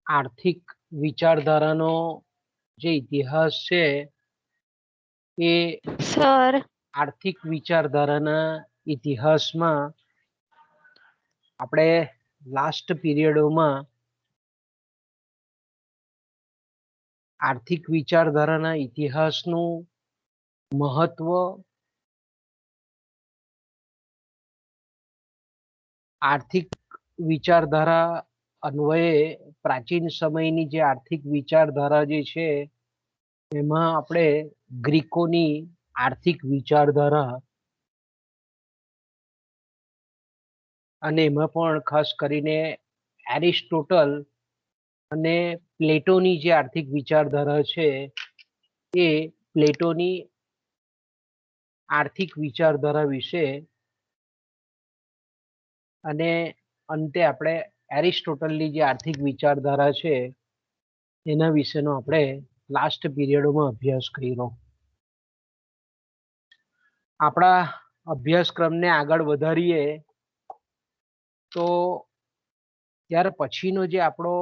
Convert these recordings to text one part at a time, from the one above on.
આર્થિક વિચારધારાનો જે ઇતિહાસ છે એ સર આર્થિક વિચારધારાના ઇતિહાસમાં આપણે લાસ્ટ પીરિયડોમાં આર્થિક વિચારધારાના ઇતિહાસનું મહત્વ, આર્થિક વિચારધારા અન્વયે પ્રાચીન સમયની જે આર્થિક વિચારધારા જે છે એમાં આપણે ગ્રીકોની આર્થિક વિચારધારા અને એમાં પણ ખાસ કરીને એરિસ્ટોટલ અને પ્લેટોની જે આર્થિક વિચારધારા છે એ પ્લેટોની આર્થિક વિચારધારા વિશે અને અંતે આપણે એરિસ્ટોટલની જે આર્થિક વિચારધારા છે એના વિશેનો આપણે લાસ્ટ પીરિયડોમાં અભ્યાસ કર્યો. આપણા અભ્યાસક્રમને આગળ વધારીએ તો ત્યાર પછીનો જે આપણો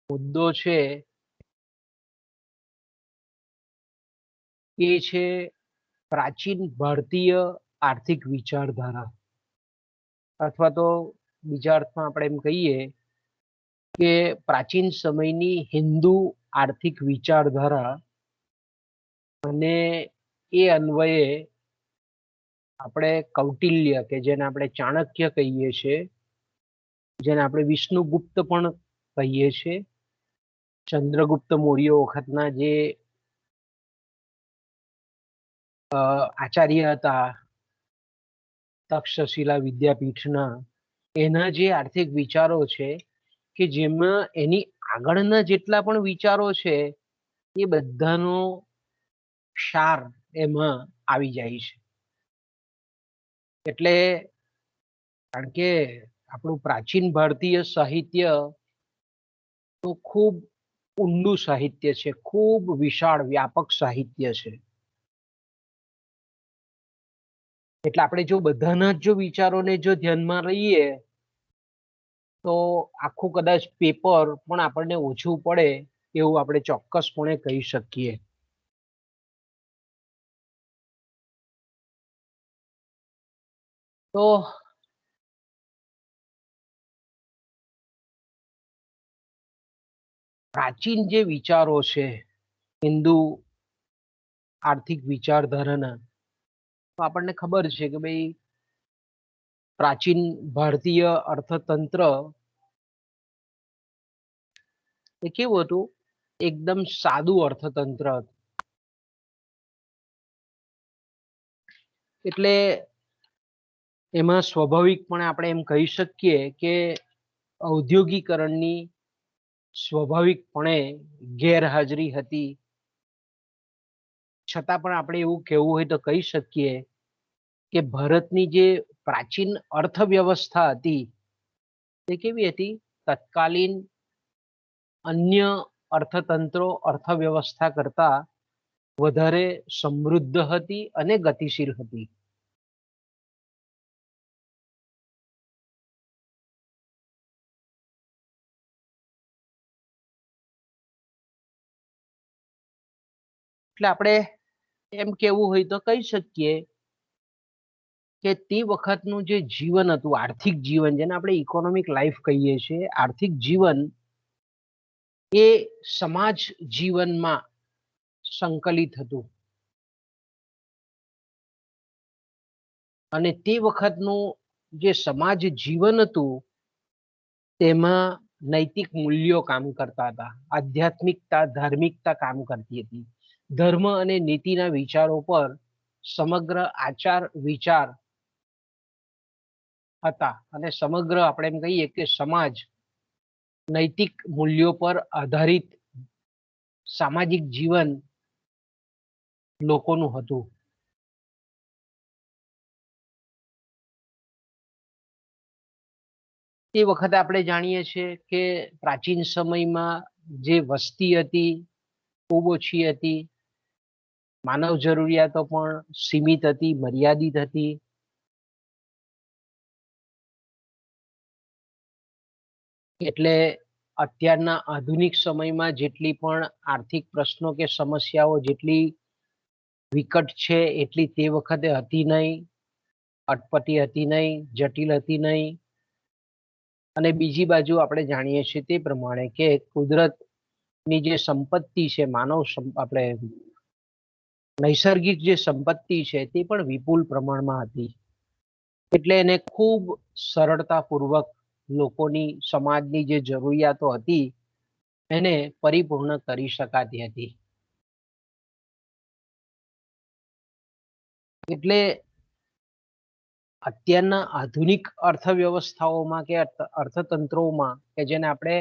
મુદ્દો છે એ છે પ્રાચીન ભારતીય આર્થિક વિચારધારા, અથવા તો બીજા અર્થમાં આપણે એમ કહીએ કે પ્રાચીન સમયની હિન્દુ આર્થિક વિચારધારા. અને એ અન્વયે આપણે કૌટિલ્ય, કે જેને આપણે ચાણક્ય કહીએ છીએ, જેને આપણે વિષ્ણુગુપ્ત પણ કહીએ છીએ, ચંદ્રગુપ્ત મૌર્ય વખતના જે આચાર્ય હતા તક્ષશિલા વિદ્યાપીઠના, એના જે આર્થિક વિચારો છે કે જેમાં એની આગળના જેટલા પણ વિચારો છે એ બધાનો સાર એમાં આવી જાય છે. એટલે કારણ કે આપણું પ્રાચીન ભારતીય સાહિત્ય તો ખૂબ ઊંડું સાહિત્ય છે, ખૂબ વિશાળ વ્યાપક સાહિત્ય છે. એટલે આપણે જો બધાના જો વિચારોને જો ધ્યાનમાં લઈએ તો આખું કદાચ પેપર પણ આપણને ઓછું પડે એવું આપણે ચોક્કસપણે કહી શકીએ. તો પ્રાચીન જે વિચારો છે હિન્દુ આર્થિક વિચારધારાના, તો આપણને ખબર છે કે ભાઈ પ્રાચીન ભારતીય અર્થતંત્ર એ કેવું હતું, એકદમ સાદું અર્થતંત્ર હતું. એટલે એમાં સ્વાભાવિકપણે આપણે એમ કહી શકીએ કે ઔદ્યોગિકરણની સ્વાભાવિકપણે ગેરહાજરી હતી. છતાં પણ આપણે એવું કહેવું હોય તો કહી શકીએ કે ભારતની જે પ્રાચીન અર્થવ્યવસ્થા હતી તે કેવી હતી, તત્કાલીન અન્ય અર્થતંત્રો અર્થવ્યવસ્થા કરતા વધારે સમૃદ્ધ હતી અને ગતિશીલ હતી. એટલે આપણે એમ કેવું હોય તો કહી શકીએ કે તે વખતનું જે જીવન હતું, આર્થિક જીવન, જેને આપણે ઇકોનોમિક લાઈફ કહીએ છીએ, આર્થિક જીવન એ સમાજ જીવનમાં સંકલિત હતું. અને તે વખતનું જે સમાજ જીવન હતું તેમાં નૈતિક મૂલ્યો કામ કરતા હતા, આધ્યાત્મિકતા, ધાર્મિકતા કામ કરતી હતી. ધર્મ અને નીતિના વિચારો પર સમગ્ર આચાર વિચાર હતા અને સમગ્ર આપણે એમ કહીએ કે સમાજ નૈતિક મૂલ્યો પર આધારિત સામાજિક જીવન લોકોનું હતું. તે વખતે આપણે જાણીએ છીએ કે પ્રાચીન સમયમાં જે વસ્તી હતી ખૂબ ઓછી હતી, માનવ જરૂરિયાતો પણ સીમિત હતી, મર્યાદિત હતી. એટલે અત્યારના આધુનિક સમયમાં જેટલી પણ આર્થિક પ્રશ્નો કે સમસ્યાઓ જેટલી વિકટ છે એટલી તે વખતે હતી નહીં, અટપટી હતી નહીં, જટિલ હતી નહીં. અને બીજી બાજુ આપણે જાણીએ છીએ તે પ્રમાણે કે કુદરતની જે સંપત્તિ છે, આપણે નૈસર્ગિક જે સંપત્તિ છે તે પણ વિપુલ પ્રમાણમાં હતી. એટલે એને ખૂબ સરળતાપૂર્વક લોકોની સમાજની જે જરૂરિયાતો હતી એને પરિપૂર્ણ કરી શકાતી હતી. એટલે અત્યારના આધુનિક અર્થવ્યવસ્થાઓમાં કે અર્થતંત્રોમાં કે જેને આપણે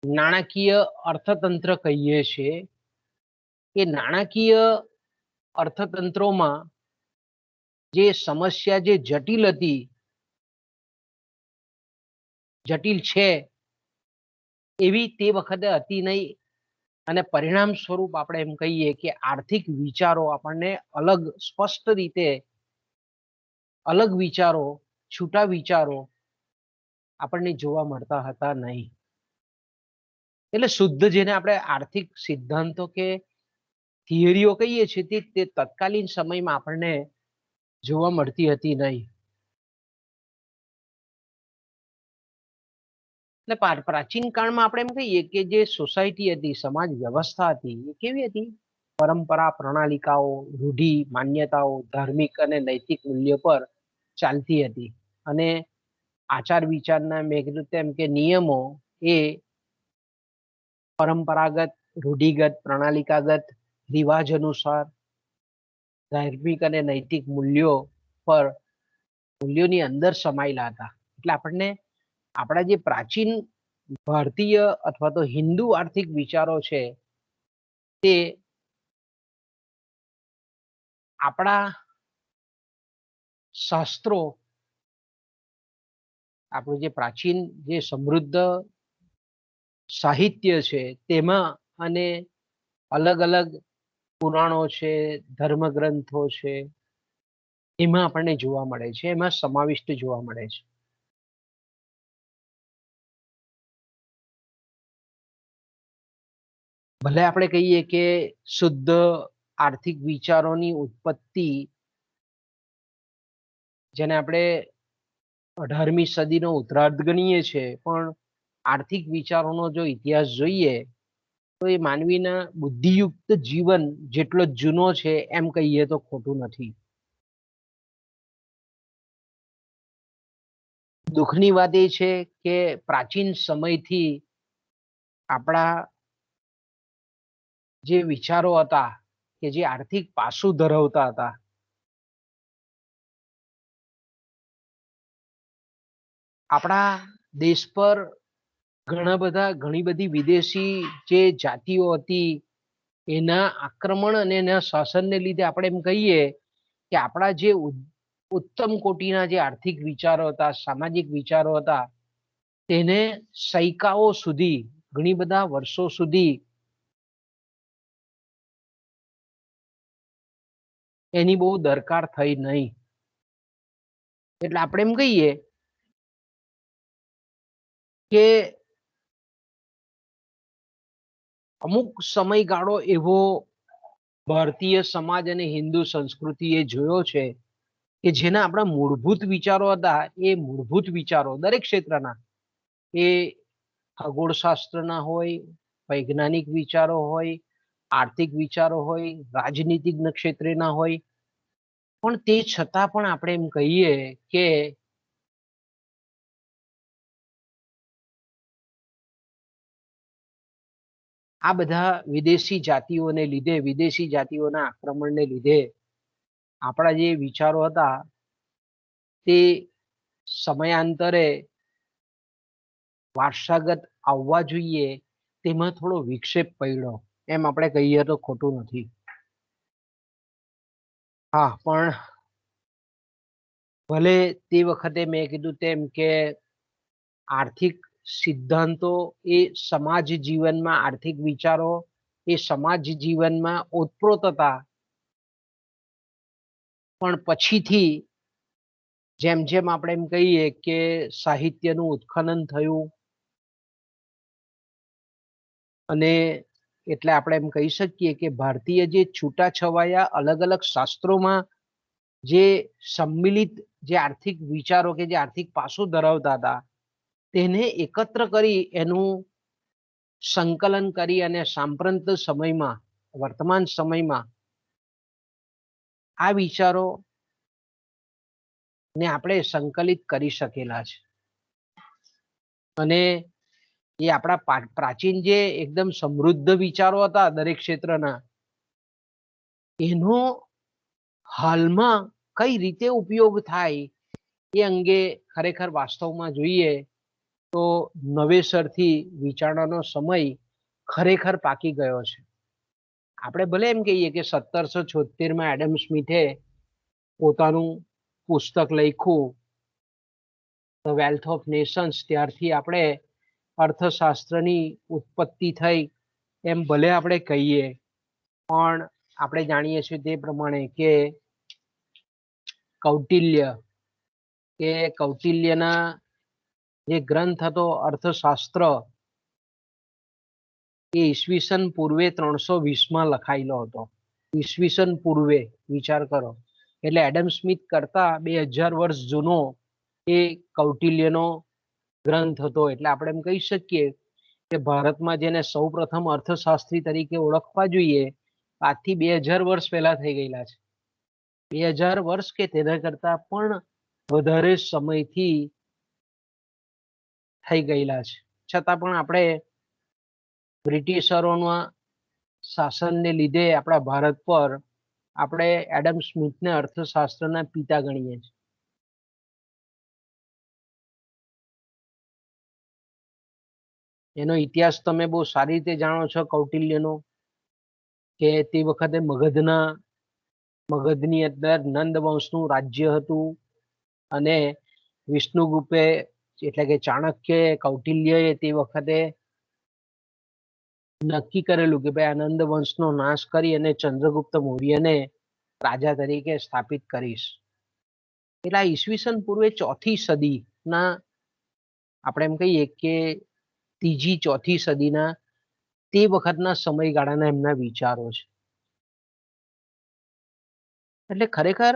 નાણાકીય અર્થતંત્ર કહીએ છીએ, એ નાણાકીય અર્થતંત્રોમાં જે સમસ્યા જે જટિલ હતી, જટિલ છે એવી તે વખતે હતી નહીં. અને પરિણામ સ્વરૂપ આપણે એમ કહીએ કે આર્થિક વિચારો આપણને અલગ, સ્પષ્ટ રીતે અલગ વિચારો, છૂટા વિચારો આપણને જોવા મળતા હતા નહીં. એટલે શુદ્ધ જેને આપણે આર્થિક સિદ્ધાંતો કે થિયરીઓ કહીએ છીએ તે તત્કાલીન સમયમાં આપણને જોવા મળતી હતી નહીં. એટલે પ્રાચીન કાળમાં આપણે એમ કહીએ કે જે સોસાયટી હતી, સમાજ વ્યવસ્થા હતી, એ કેવી હતી? પરંપરા, પ્રણાલિકાઓ, રૂઢિ, માન્યતાઓ, ધાર્મિક અને નૈતિક મૂલ્યો પર ચાલતી હતી. અને આચાર વિચારના મેં કીધું તેમ કે નિયમો એ પરંપરાગત, રૂઢિગત, પ્રણાલિકાગત, રિવાજ અનુસાર ધાર્મિક અને નૈતિક મૂલ્યોની અંદર સમાયેલા હતા. એટલે આપણને આપણા જે પ્રાચીન ભારતીય અથવા તો હિન્દુ આર્થિક વિચારો છે તે આપણા શાસ્ત્રો, આપણું જે પ્રાચીન જે સમૃદ્ધ સાહિત્ય છે તેમાં, અને અલગ અલગ પુરાણો છે, ધર્મગ્રંથો છે, એમાં આપણને જોવા મળે છે, એમાં સમાવિષ્ટ જોવા મળે છે. ભલે આપણે કહીએ કે શુદ્ધ આર્થિક વિચારોની ઉત્પત્તિ જેને આપણે 18મી સદીનો ઉત્તરાર્ધ ગણીએ છીએ, પણ આર્થિક વિચારોનો જો ઇતિહાસ જોઈએ તો એ માનવીના બુદ્ધિયુક્ત જીવન જેટલો જૂનો છે એમ કહીએ તો ખોટું નથી. દુઃખની વાત એ છે કે પ્રાચીન સમયથી આપણા જે વિચારો હતા કે જે આર્થિક પાસું ધરાવતા હતા, આપણા દેશ પર ઘણી બધી વિદેશી જે જાતિઓ હતી એના આક્રમણ અને એના શાસનને લીધે આપણે એમ કહીએ કે આપણા જે ઉત્તમ કોટીના જે આર્થિક વિચારો હતા, સામાજિક વિચારો હતા, તેને સૈકાઓ સુધી, ઘણી બધા વર્ષો સુધી એની બહુ દરકાર થઈ નહીં. એટલે આપણે એમ કહીએ કે અમુક સમયગાળો એવો ભારતીય સમાજ અને હિન્દુ સંસ્કૃતિએ જોયો છે કે જેના આપણા મૂળભૂત વિચારો હતા, એ મૂળભૂત વિચારો દરેક ક્ષેત્રના, એ ખગોળશાસ્ત્રના હોય, વૈજ્ઞાનિક વિચારો હોય, આર્થિક વિચારો હોય, રાજનીતિક ક્ષેત્રના હોય, પણ તે છતાં પણ આપણે એમ કહીએ કે આ બધા વિદેશી જાતિઓને લીધે, વિદેશી જાતિઓના આક્રમણને લીધે આપણા જે વિચારો હતા તે સમયાંતરે વારસાગત આવવા જોઈએ તેમાં થોડો વિક્ષેપ પડ્યો, એમ આપણે કહીએ તો ખોટું નથી. હા, પણ ભલે તે વખતે મેં કીધું તેમ કે આર્થિક સિદ્ધાંતો એ સમાજ જીવનમાં, આર્થિક વિચારો એ સમાજ જીવનમાં ઓતપ્રોત હતા, પણ પછીથી જેમ જેમ આપણે એમ કહીએ કે સાહિત્યનું ઉત્ખનન થયું, અને એટલે આપણે એમ કહી શકીએ કે ભારતીય જે છૂટાછવાયા અલગ અલગ શાસ્ત્રોમાં જે સંમિલિત જે આર્થિક વિચારો કે જે આર્થિક પાસું ધરાવતા હતા તેને એકત્ર કરી એનું સંકલન કરી અને સાંપ્રત સમયમાં વર્તમાન સમયમાં આ વિચારો ને આપણે સંકલિત કરી શકેલા છે. અને એ આપણા પ્રાચીન જે એકદમ સમૃદ્ધ વિચારો હતા દરેક ક્ષેત્રના એનો હાલમાં કઈ રીતે ઉપયોગ થાય એ અંગે ખરેખર વાસ્તવમાં જોઈએ તો નવેસરથી વિચારવાનો સમય ખરેખર પાકી ગયો છે. આપણે ભલે એમ કહીએ કે 1776 એડમ સ્મિથે પોતાનું પુસ્તક લખ્યું ધ વેલ્થ ઓફ નેશન્સ, ત્યારથી આપણે અર્થશાસ્ત્રની ઉત્પત્તિ થઈ એમ ભલે આપણે કહીએ, પણ આપણે જાણીએ છીએ તે પ્રમાણે કે કૌટિલ્યના જે ગ્રંથ હતો અર્થશાસ્ત્ર એ ઈસવીસન પૂર્વે 320 લખાયેલો હતો. ઈસવીસન પૂર્વે, વિચાર કરો, એટલે એડમ સ્મિથ કરતા 2000 વર્ષ જૂનો એ કૌટિલ્યનો ગ્રંથ હતો. એટલે આપણે એમ કહી શકીએ કે ભારતમાં જેને સૌ પ્રથમ અર્થશાસ્ત્રી તરીકે ઓળખવા જોઈએ આજથી 2000 વર્ષ પહેલા થઈ ગયેલા છે. 2000 વર્ષ કે તેના કરતા પણ વધારે સમયથી થઈ ગયેલા છે. છતાં પણ આપણે બ્રિટિશરોના શાસનને લીધે આપણા ભારત પર આપણે એડમ સ્મિથને અર્થશાસ્ત્રના પિતા ગણીએ છીએ. એનો ઇતિહાસ તમે બહુ સારી રીતે જાણો છો કૌટિલ્યનો, કે તે વખતે મગધની અંદર નંદ વંશનું રાજ્ય હતું અને વિષ્ણુગુપ્તે એટલે કે ચાણક્ય કૌટિલ્યએ તે વખતે નક્કી કરેલું કે ભાઈ આનંદ વંશનો નાશ કરી અને ચંદ્રગુપ્ત મૌર્યને રાજા તરીકે સ્થાપિત કરીશ. એટલે આ ઈસવીસન પૂર્વે 4થી સદીના આપણે એમ કહીએ કે 3જી-4થી સદીના તે વખતના સમયગાળાના એમના વિચારો છે. એટલે ખરેખર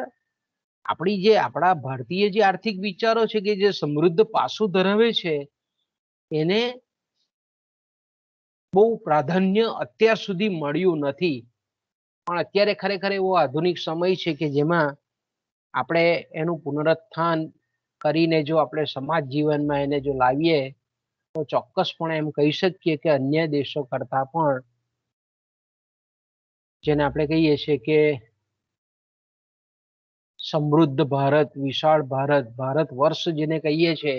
આપણા ભારતીય જે આર્થિક વિચારો છે કે જે સમૃદ્ધ પાસું ધરાવે છે એને બહુ પ્રાધાન્ય અત્યાર સુધી મળ્યું નથી. પણ અત્યારે ખરેખર એવો આધુનિક સમય છે કે જેમાં આપણે એનું પુનરુત્થાન કરીને જો આપણે સમાજ જીવનમાં એને જો લાવીએ તો ચોક્કસપણે એમ કહી શકીએ કે અન્ય દેશો કરતા પણ જેને આપણે કહીએ છીએ કે સમૃદ્ધ ભારત, વિશાળ ભારત વર્ષ જેને કહીએ છીએ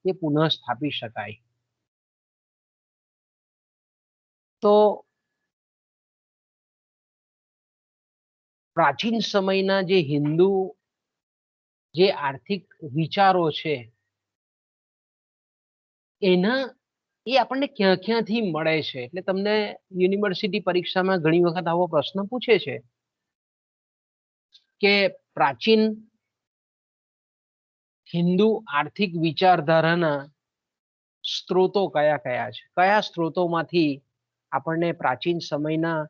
એ પુનઃ સ્થાપી શકાય. તો પ્રાચીન સમયના જે હિન્દુ જે આર્થિક વિચારો છે એના એ આપણને ક્યાંથી મળે છે. એટલે તમને યુનિવર્સિટી પરીક્ષામાં ઘણી વખત આવો પ્રશ્ન પૂછે છે કે પ્રાચીન હિન્દુ આર્થિક વિચારધારાના સ્ત્રોતો કયા કયા છે, કયા સ્ત્રોતોમાંથી આપણને પ્રાચીન સમયના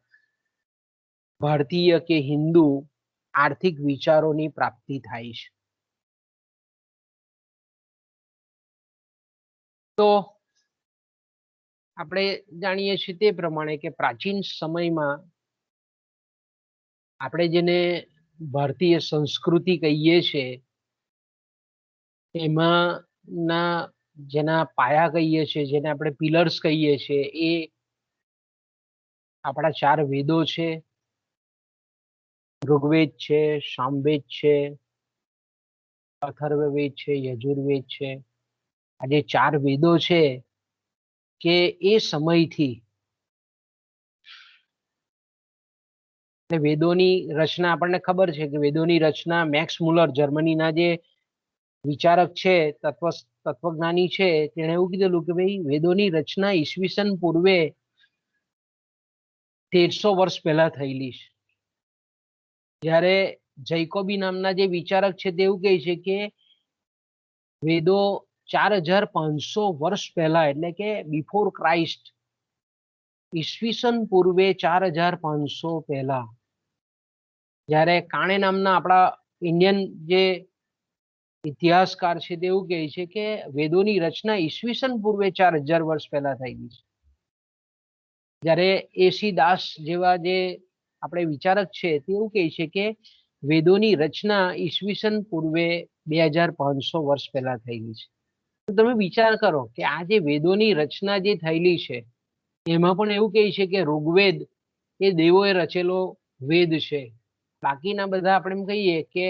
ભારતીય કે હિન્દુ આર્થિક વિચારોની પ્રાપ્તિ થાય છે. તો આપણે જાણીએ છીએ તે પ્રમાણે કે પ્રાચીન સમયમાં આપણે જેને ભારતીય સંસ્કૃતિ કહીએ છીએ એમાંના જેના પાયા કહીએ છીએ, જેને આપણે પિલર્સ કહીએ છીએ, એ આપણા 4 વેદો છે. ઋગ્વેદ છે, સામવેદ છે, અથર્વવેદ છે, યજુર્વેદ છે. આ જે 4 વેદો છે કે એ સમયથી વેદોની રચના આપણને ખબર છે કે વેદોની રચના મેક્સ મુલર જર્મનીના જે વિચારક છે, તત્વજ્ઞાની છે, તેણે એવું કીધેલું કે ભાઈ વેદોની રચના ઈસવીસન પૂર્વે 1300 વર્ષ પહેલા થયેલી છે. જ્યારે જૈકોબી નામના જે વિચારક છે તે એવું કહે છે કે વેદો 4500 વર્ષ પહેલા એટલે કે બિફોર ક્રાઇસ્ટ ઈસવીસન પૂર્વે 4500 પહેલા જ્યારે કાણે નામના આપણા ઇન્ડિયન જે ઇતિહાસકાર છે તે એવું કહે છે કે વેદોની રચના ઈસવીસન પૂર્વે 4000 વર્ષ પહેલા થઈ ગઈ છે. જ્યારે એસી દાસ જેવા જે આપણે વિચારક છે તે એવું કહે છે કે વેદોની રચના ઈસવીસન પૂર્વે 2500 વર્ષ પહેલા થઈ ગઈ છે. તો તમે વિચાર કરો કે આ જે વેદોની રચના જે થયેલી છે એમાં પણ એવું કહે છે કે ઋગ્વેદ એ દેવોએ રચેલો વેદ છે. બાકીના બધા આપણે એમ કહીએ કે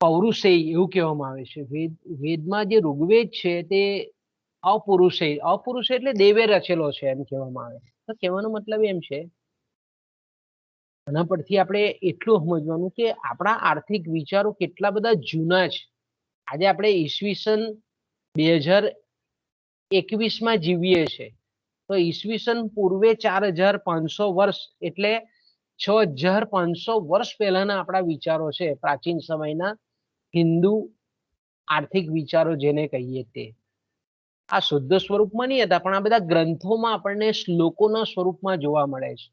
પૌરુષેય એવું કહેવામાં આવે છે. વેદમાં જે ઋગ્વેદ છે તે અપુરુષેય એટલે દેવે રચેલો છે એમ કહેવામાં આવે. તો કહેવાનો મતલબ એમ છે આના પરથી આપણે એટલું સમજવાનું કે આપણા આર્થિક વિચારો કેટલા બધા જૂના છે. આજે આપણે ઈસવીસન 2021 જીવીએ છીએ તો ઈસવીસન પૂર્વે 4500 વર્ષ એટલે 6500 વર્ષ પહેલાના આપણા વિચારો છે. પ્રાચીન સમયના હિન્દુ આર્થિક વિચારો જેને કહીએ તે આ શુદ્ધ સ્વરૂપમાં નહીં હતા પણ આ બધા ગ્રંથોમાં આપણને શ્લોકોના સ્વરૂપમાં જોવા મળે છે.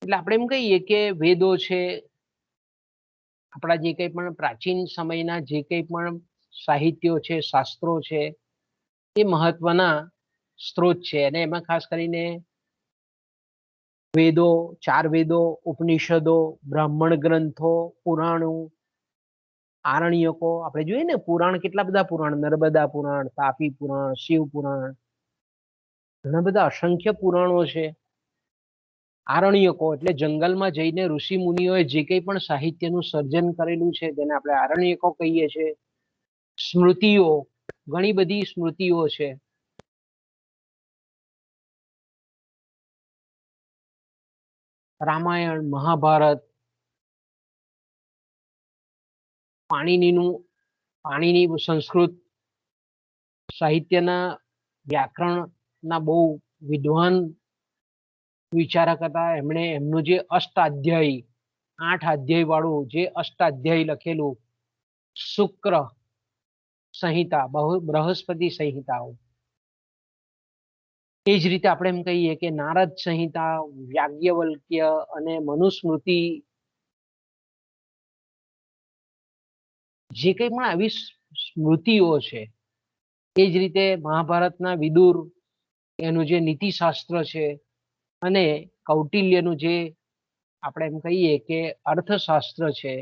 એટલે આપણે એમ કહીએ કે વેદો છે આપણા જે કંઈ પણ પ્રાચીન સમયના જે કંઈ પણ સાહિત્યો છે શાસ્ત્રો છે એ મહત્વના સ્ત્રોત છે. અને એમાં ખાસ કરીને વેદો, 4 વેદો, ઉપનિષદો, બ્રાહ્મણ ગ્રંથો, પુરાણો, આરણ્યકો આપણે જોઈએ ને પુરાણ કેટલા બધા પુરાણ, નર્મદા પુરાણ, તાપી પુરાણ, શિવ પુરાણ, ઘણા બધા અસંખ્ય પુરાણો છે. આરણ્યકો એટલે જંગલમાં જઈને ઋષિ મુનિઓએ જે કંઈ પણ સાહિત્યનું સર્જન કરેલું છે તેને આપણે આરણ્યકો કહીએ છીએ. સ્મૃતિઓ, ઘણી બધી સ્મૃતિઓ છે. રામાયણ, મહાભારત, પાણીની સંસ્કૃત સાહિત્યના વ્યાકરણના બહુ વિદ્વાન વિચારક હતા. એમણે એમનું જે અષ્ટાધ્યાયી 8 અધ્યાય વાળું જે અષ્ટાધ્યાયી લખેલું શુક્ર સંહિતા, બૃહસ્પતિ સંહિતાઓ. એ જ રીતે આપણે એમ કહીએ કે નારદ સંહિતા, યાજ્ઞવલ્ક્ય અને મનુસ્મૃતિ જે કંઈ પણ આવી સ્મૃતિઓ છે. એ જ રીતે મહાભારતના વિદુર એનું જે નીતિશાસ્ત્ર છે અને કૌટિલ્યનું જે આપણે એમ કહીએ કે અર્થશાસ્ત્ર છે.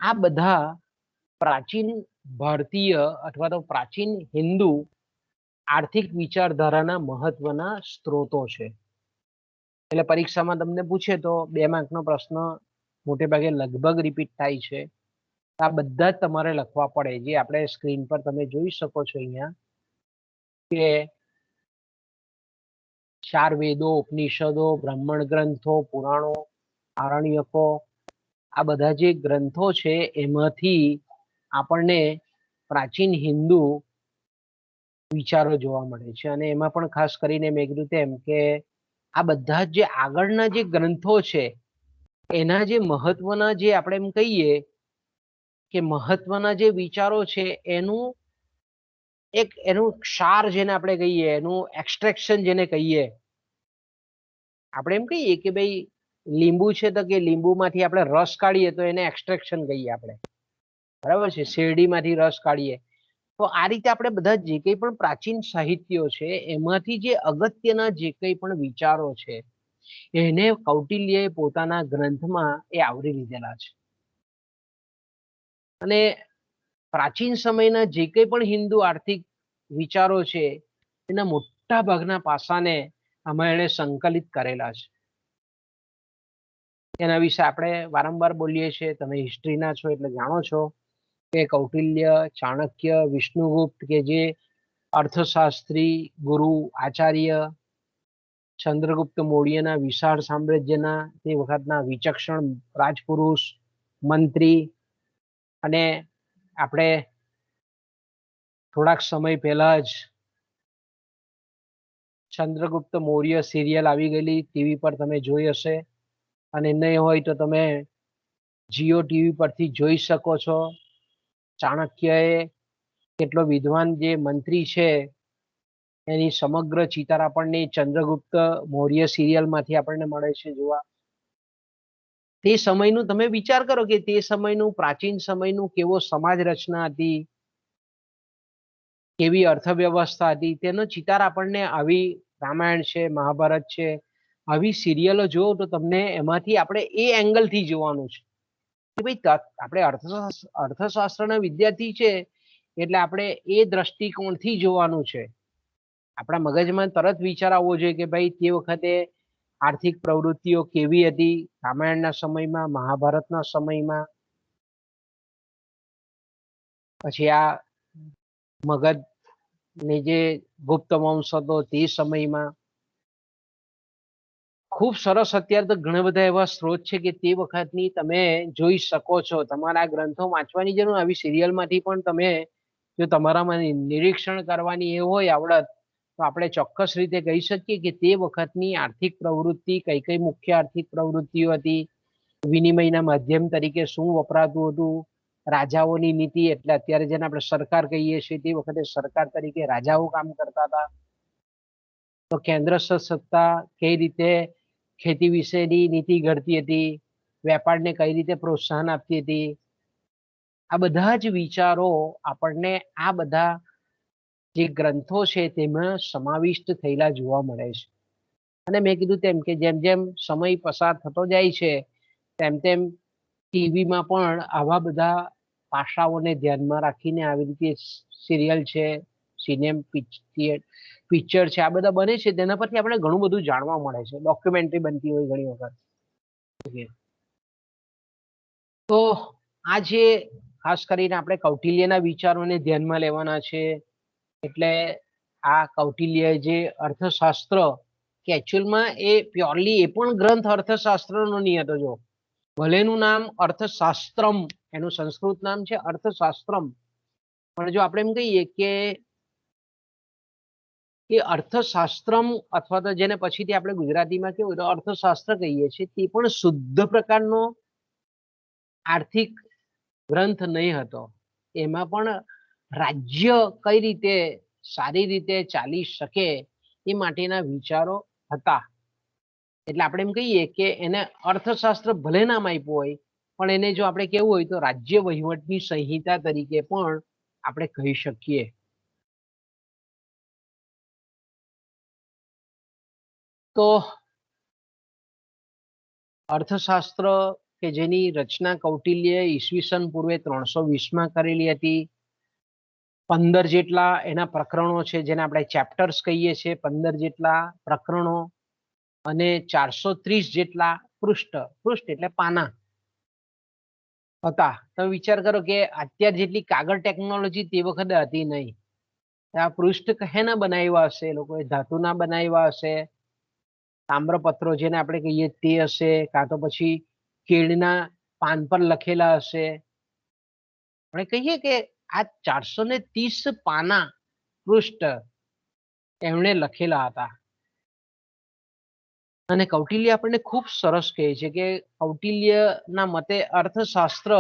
આ બધા પ્રાચીન ભારતીય અથવા તો પ્રાચીન હિન્દુ આર્થિક વિચારધારાના મહત્વના સ્ત્રોતો છે. એટલે પરીક્ષામાં તમને પૂછે તો 2 માર્કનો પ્રશ્ન મોટે ભાગે લગભગ રિપીટ થાય છે. આ બધા જ તમારે લખવા પડે જે આપણે સ્ક્રીન પર તમે જોઈ શકો છો અહીંયા કે 4 વેદો, ઉપનિષદો, બ્રાહ્મણ ગ્રંથો, પુરાણો, આરણ્યકો આ બધા જે ગ્રંથો છે એમાંથી આપણને પ્રાચીન હિન્દુ વિચારો જોવા મળે છે. અને એમાં પણ ખાસ કરીને મેં કીધું તેમ કે આ બધા જે આગળના જે ગ્રંથો છે એના જે મહત્વના જે આપણે એમ કહીએ કે મહત્વના જે વિચારો છે એનું ક્ષાર જેને આપણે કહીએ, એનું એક્સટ્રેક્શન જેને કહીએ. આપણે એમ કહીએ કે ભાઈ લીંબુ છે તો કે લીંબુમાંથી આપણે રસ કાઢીએ તો એને એક્સટ્રેક્શન કહીએ આપણે, બરાબર છે. શેરડીમાંથી રસ કાઢીએ તો આ રીતે આપણે બધા જે કંઈ પણ પ્રાચીન સાહિત્યો છે એમાંથી જે અગત્યના જે કંઈ પણ વિચારો છે એને કૌટિલ્યએ પોતાના ગ્રંથમાં એ આવરી લીધેલા છે. અને પ્રાચીન સમયના જે કંઈ પણ હિન્દુ આર્થિક વિચારો છે એના મોટા ભાગના પાસાને આમાં એણે સંકલિત કરેલા છે. એના વિશે આપણે વારંવાર બોલીએ છીએ. તમે હિસ્ટ્રીના છો એટલે જાણો છો કે કૌટિલ્ય, ચાણક્ય, વિષ્ણુગુપ્ત કે જે અર્થશાસ્ત્રી, ગુરુ, આચાર્ય, ચંદ્રગુપ્ત મૌર્યના વિશાળ સામ્રાજ્યના તે વખતના વિચક્ષણ રાજપુરુષ, મંત્રી. અને આપણે થોડાક સમય પહેલા જ ચંદ્રગુપ્ત મૌર્ય સિરિયલ આવી ગયેલી, ટીવી પર તમે જોઈ હશે. અને નહીં હોય તો તમે જીઓ ટીવી પરથી જોઈ શકો છો. ચાણક્યએ કેટલો વિદ્વાન જે મંત્રી છે એની સમગ્ર ચિતાર આપણને ચંદ્રગુપ્ત મૌર્ય સિરિયલમાંથી આપણને મળે છે જોવા. તે સમયનું તમે વિચાર કરો કે તે સમયનું પ્રાચીન સમયનું કેવો સમાજ રચના હતી, કેવી અર્થવ્યવસ્થા હતી, તેનો ચિતાર આપણને આવી રામાયણ છે, મહાભારત છે, આવી સિરિયલો જો તો તમને એમાંથી આપણે એ એંગલથી જોવાનું છે કે ભાઈ આપણે અર્થશાસ્ત્રના વિદ્યાર્થી છે એટલે આપણે એ દ્રષ્ટિકોણથી જોવાનું છે. આપણા મગજમાં તરત વિચાર આવવો જોઈએ કે ભાઈ તે વખતે આર્થિક પ્રવૃત્તિઓ કેવી હતી રામાયણના સમયમાં, મહાભારતના સમયમાં. પછી આ મગધની જે ગુપ્ત વંશ હતો તે સમયમાં. ખૂબ સરસ. અત્યારે તો ઘણા બધા એવા સ્ત્રોત છે કે તે વખતની તમે જોઈ શકો છો. તમારા ગ્રંથો વાંચવાની જરૂર, આવી સિરિયલમાંથી પણ તમે જો તમારામાં નિરીક્ષણ કરવાની એ હોય આવડત, તો આપણે ચોક્કસ રીતે કહી શકીએ કે તે વખતની આર્થિક પ્રવૃત્તિ કઈ કઈ મુખ્ય આર્થિક પ્રવૃત્તિઓ હતી, વિનિમયના માધ્યમ તરીકે શું વપરાતું હતું, રાજાઓની નીતિ એટલે અત્યારે જેને આપણે સરકાર કહીએ છીએ તે વખતે સરકાર તરીકે રાજાઓ કામ કરતા હતા. તો કેન્દ્ર સત્તા કઈ રીતે ખેતી વિશેની નીતિ ઘડતી હતી, વેપારને કઈ રીતે પ્રોત્સાહન આપતી હતી. આ બધા જ વિચારો આપણને આ બધા જે ગ્રંથો છે તેમાં સમાવિષ્ટ થયેલા જોવા મળે છે. અને મેં કીધું તેમ કે જેમ જેમ સમય પસાર થતો જાય છે તેમ તેમ ટીવીમાં પણ આવા બધા પાસાઓને ધ્યાનમાં રાખીને આવી રીતે સિરિયલ છે, સિનેમ પિક્ચર છે, આ બધા બને છે. તેના પરથી આપણે ઘણું બધું જાણવા મળે છે. ડોક્યુમેન્ટરી બનતી હોય ઘણી વખત. તો આ જે ખાસ કરીને આપણે કૌટિલ્યના વિચારોને ધ્યાનમાં લેવાના છે. એટલે આ કૌટિલ્ય જે અર્થશાસ્ત્ર કે એકચ્યુઅલમાં એ પ્યોરલી એ પણ ગ્રંથ અર્થશાસ્ત્રનો નહીં હતો. જો ભલેનું નામ અર્થશાસ્ત્રમ, એનું સંસ્કૃત નામ છે અર્થશાસ્ત્રમ, પણ જો આપણે એમ કહીએ કે એ અર્થશાસ્ત્રમ અથવા તો જેને પછીથી આપણે ગુજરાતીમાં કેવું તો અર્થશાસ્ત્ર કહીએ છીએ, તે પણ શુદ્ધ પ્રકારનો આર્થિક ગ્રંથ નહીં હતો. એમાં પણ રાજ્ય કઈ રીતે સારી રીતે ચાલી શકે એ માટેના વિચારો હતા. એટલે આપણે એમ કહીએ કે એને અર્થશાસ્ત્ર ભલે નામ આપ્યું હોય પણ એને જો આપણે કેવું હોય તો રાજ્ય વહીવટની સંહિતા તરીકે પણ આપણે કહી શકીએ. તો અર્થશાસ્ત્ર કે જેની રચના કૌટિલ્યએ ઈસવીસન પૂર્વે 320માં કરેલી હતી. 15 જેટલા એના પ્રકરણો છે જેને આપણે ચેપ્ટર્સ કહીએ છીએ, 15 જેટલા પ્રકરણો અને 430 જેટલા પૃષ્ઠ એટલે પાના હતા. તમે વિચાર કરો કે અત્યાર જેટલી કાગળ ટેકનોલોજી તે વખતે હતી નહીં. આ પૃષ્ઠ કહેના બનાવ્યા હશે, લોકોએ ધાતુના બનાવ્યા હશે, તામ્રપત્રો જેને આપણે કહીએ તે હશે, કાં તો પછી કેળના પાન પર લખેલા હશે. આપણે કહીએ કે આ 430 પાના પૃષ્ઠ એમણે લખેલા હતા. અને કૌટિલ્ય આપણને ખૂબ સરસ કહે છે કે કૌટિલ્યના મતે અર્થશાસ્ત્ર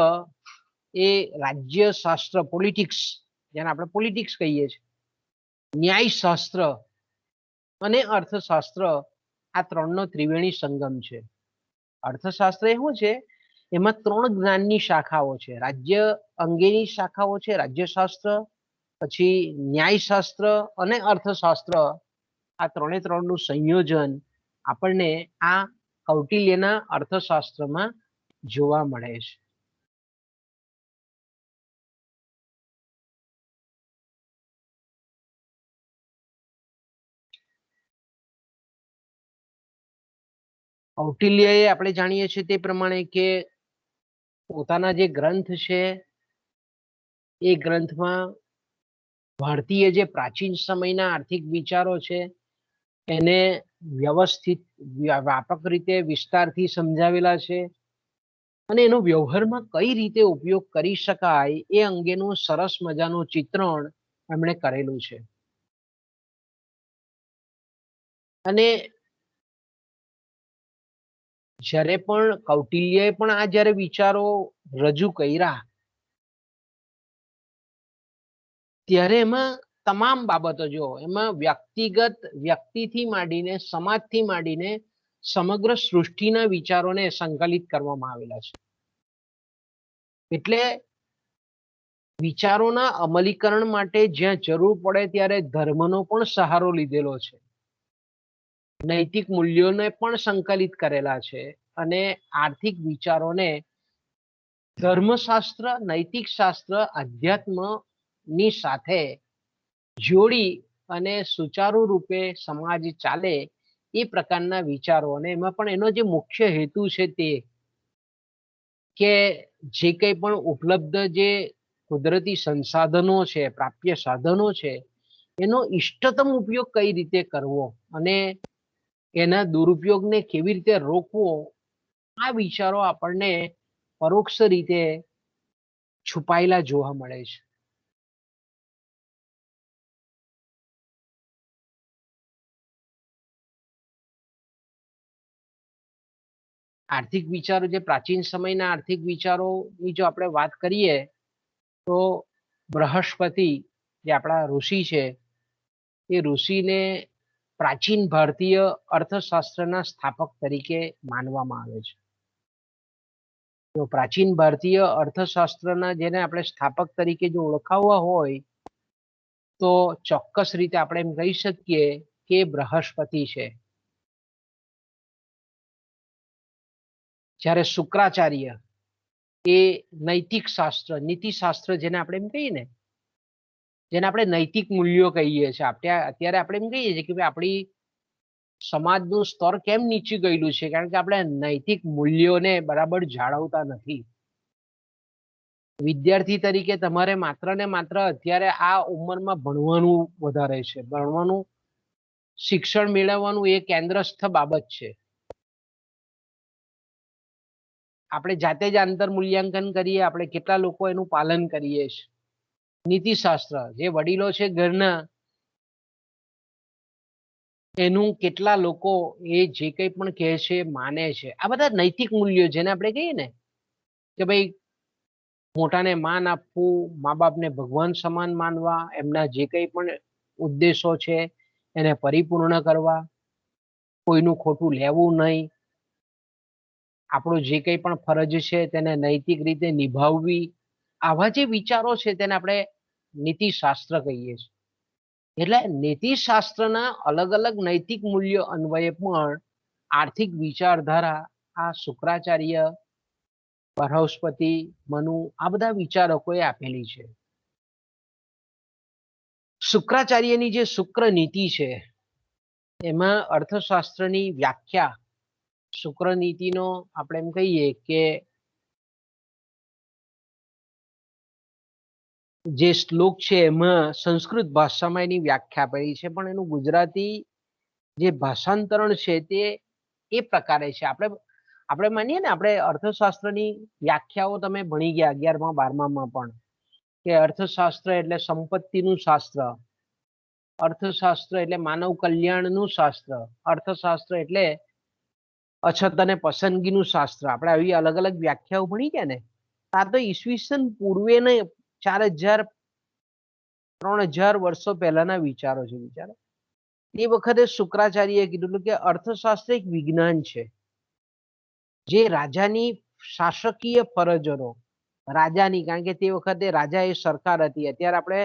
એ રાજ્યશાસ્ત્ર, પોલિટિક્સ, જેને આપણે પોલિટિક્સ કહીએ છીએ, ન્યાયશાસ્ત્ર અને અર્થશાસ્ત્ર આ ત્રણનો ત્રિવેણી સંગમ છે. અર્થશાસ્ત્ર એ શું છે? એમાં 3 જ્ઞાનની શાખાઓ છે. રાજ્ય અંગેની શાખાઓ છે, રાજ્યશાસ્ત્ર, પછી ન્યાયશાસ્ત્ર અને અર્થશાસ્ત્ર. આ 3નું સંયોજન આપણને આ કૌટિલ્યના અર્થશાસ્ત્રમાં જોવા મળે છે. કૌટિલ્યએ આપણે જાણીએ છીએ તે પ્રમાણે કે પોતાના જે ગ્રંથ છે એ ગ્રંથમાં ભારતીય જે પ્રાચીન સમયના આર્થિક વિચારો છે એને વ્યવસ્થિત વ્યાપક રીતે વિસ્તારથી સમજાવેલા છે અને એનો વ્યવહારમાં કઈ રીતે ઉપયોગ કરી શકાય એ અંગેનું સરસ મજાનું ચિત્રણ એમણે કરેલું છે. અને જ્યારે પણ કૌટિલ્યએ પણ આ જ્યારે વિચારો રજૂ કર્યા ત્યારે એમાં તમામ બાબતો જો એમાં વ્યક્તિગત વ્યક્તિથી માંડીને સમાજથી માંડીને સમગ્ર સૃષ્ટિના વિચારોને સંકલિત કરવામાં આવેલા છે. એટલે વિચારોના અમલીકરણ માટે જ્યાં જરૂર પડે ત્યારે ધર્મનો પણ સહારો લીધેલો છે. નૈતિક મૂલ્યોને પણ સંકલિત કરેલા છે અને આર્થિક વિચારોને ધર્મશાસ્ત્ર, નૈતિક શાસ્ત્ર, અધ્યાત્મ ની સાથે જોડી અને સુચારુ રૂપે સમાજ ચાલે એ પ્રકારના વિચારો, અને એમાં પણ એનો જે મુખ્ય હેતુ છે તે કે જે કંઈ પણ ઉપલબ્ધ જે કુદરતી સંસાધનો છે, પ્રાપ્ય સાધનો છે, એનો ઇષ્ટતમ ઉપયોગ કઈ રીતે કરવો અને એના દુરુપયોગને કેવી રીતે રોકવો, આ વિચારો આપણને પરોક્ષ રીતે છુપાયેલા જોવા મળે છે. આર્થિક વિચારો, જે પ્રાચીન સમયના આર્થિક વિચારોની જો આપણે વાત કરીએ તો બૃહસ્પતિ જે આપણા ઋષિ છે એ ઋષિને પ્રાચીન ભારતીય અર્થશાસ્ત્રના સ્થાપક તરીકે માનવામાં આવે છે. તો પ્રાચીન ભારતીય અર્થશાસ્ત્રના જેને આપણે સ્થાપક તરીકે જો ઓળખાવવા હોય તો ચોક્કસ રીતે આપણે એમ કહી શકીએ કે બૃહસ્પતિ છે. જ્યારે શુક્રાચાર્ય એ નૈતિક શાસ્ત્ર, નીતિશાસ્ત્ર જેને આપણે એમ કહીએ ને, જેને આપણે નૈતિક મૂલ્યો કહીએ છીએ. અત્યારે આપણે એમ કહીએ છીએ કે ભાઈ આપણી સમાજનું સ્તર કેમ નીચું ગયેલું છે, કારણ કે આપણે નૈતિક મૂલ્યોને બરાબર જાળવતા નથી. વિદ્યાર્થી તરીકે તમારે માત્ર ને માત્ર અત્યારે આ ઉંમરમાં ભણવાનું વધારે છે, ભણવાનું, શિક્ષણ મેળવવાનું એ કેન્દ્રસ્થ બાબત છે. આપણે જાતે જ આંતર મૂલ્યાંકન કરીએ, આપણે કેટલા લોકો એનું પાલન કરીએ છીએ. નીતિશાસ્ત્ર જે વડીલો છે ઘરના, એનું કેટલા લોકો એ જે કંઈ પણ કહે છે માને છે. આ બધા નૈતિક મૂલ્યો જેને આપણે કહીએ ને કે ભાઈ મોટાને માન આપવું, મા બાપને ભગવાન સમાન માનવા, એમના જે કંઈ પણ ઉદ્દેશો છે એને પરિપૂર્ણ કરવા, કોઈનું ખોટું લેવું નહીં, આપણું જે કંઈ પણ ફરજ છે તેને નૈતિક રીતે નિભાવવી, આવા જે વિચારો છે તેને આપણે નીતિશાસ્ત્ર કહીએ છીએ. એટલે નીતિશાસ્ત્રના અલગ અલગ નૈતિક મૂલ્યો અન્વયે પણ આર્થિક વિચારધારા આ શુક્રાચાર્ય, બૃહસ્પતિ, મનુ, આ બધા વિચારકોએ આપેલી છે. શુક્રાચાર્યની જે શુક્ર નીતિ છે એમાં અર્થશાસ્ત્રની વ્યાખ્યા, શુક્ર નીતિનો આપણે એમ કહીએ કે જે શ્લોક છે એમાં સંસ્કૃત ભાષામાં એની વ્યાખ્યા આપેલી છે, પણ એનું ગુજરાતી જે ભાષાંતરણ છે તે એ પ્રકારે છે. આપણે માનીએ ને, આપણે અર્થશાસ્ત્રની વ્યાખ્યાઓ તમે ભણી ગયા 11મા 12મામાં પણ, કે અર્થશાસ્ત્ર એટલે સંપત્તિનું શાસ્ત્ર, અર્થશાસ્ત્ર એટલે માનવ કલ્યાણનું શાસ્ત્ર, અર્થશાસ્ત્ર એટલે અછત અને પસંદગીનું શાસ્ત્ર. આપણે આવી અલગ અલગ વ્યાખ્યાઓ ભણી ગયા ને. આ તો ઈસવીસન પૂર્વે ને 4000-3000 વર્ષો પહેલાના વિચારો છે. વિચારો એ વખતે શુક્રાચાર્યએ કીધું કે અર્થશાસ્ત્ર એક વિજ્ઞાન છે જે રાજાની શાસકીય ફરજોનો, રાજાની, કારણ કે તે વખતે રાજા એ સરકાર હતી. અત્યારે આપણે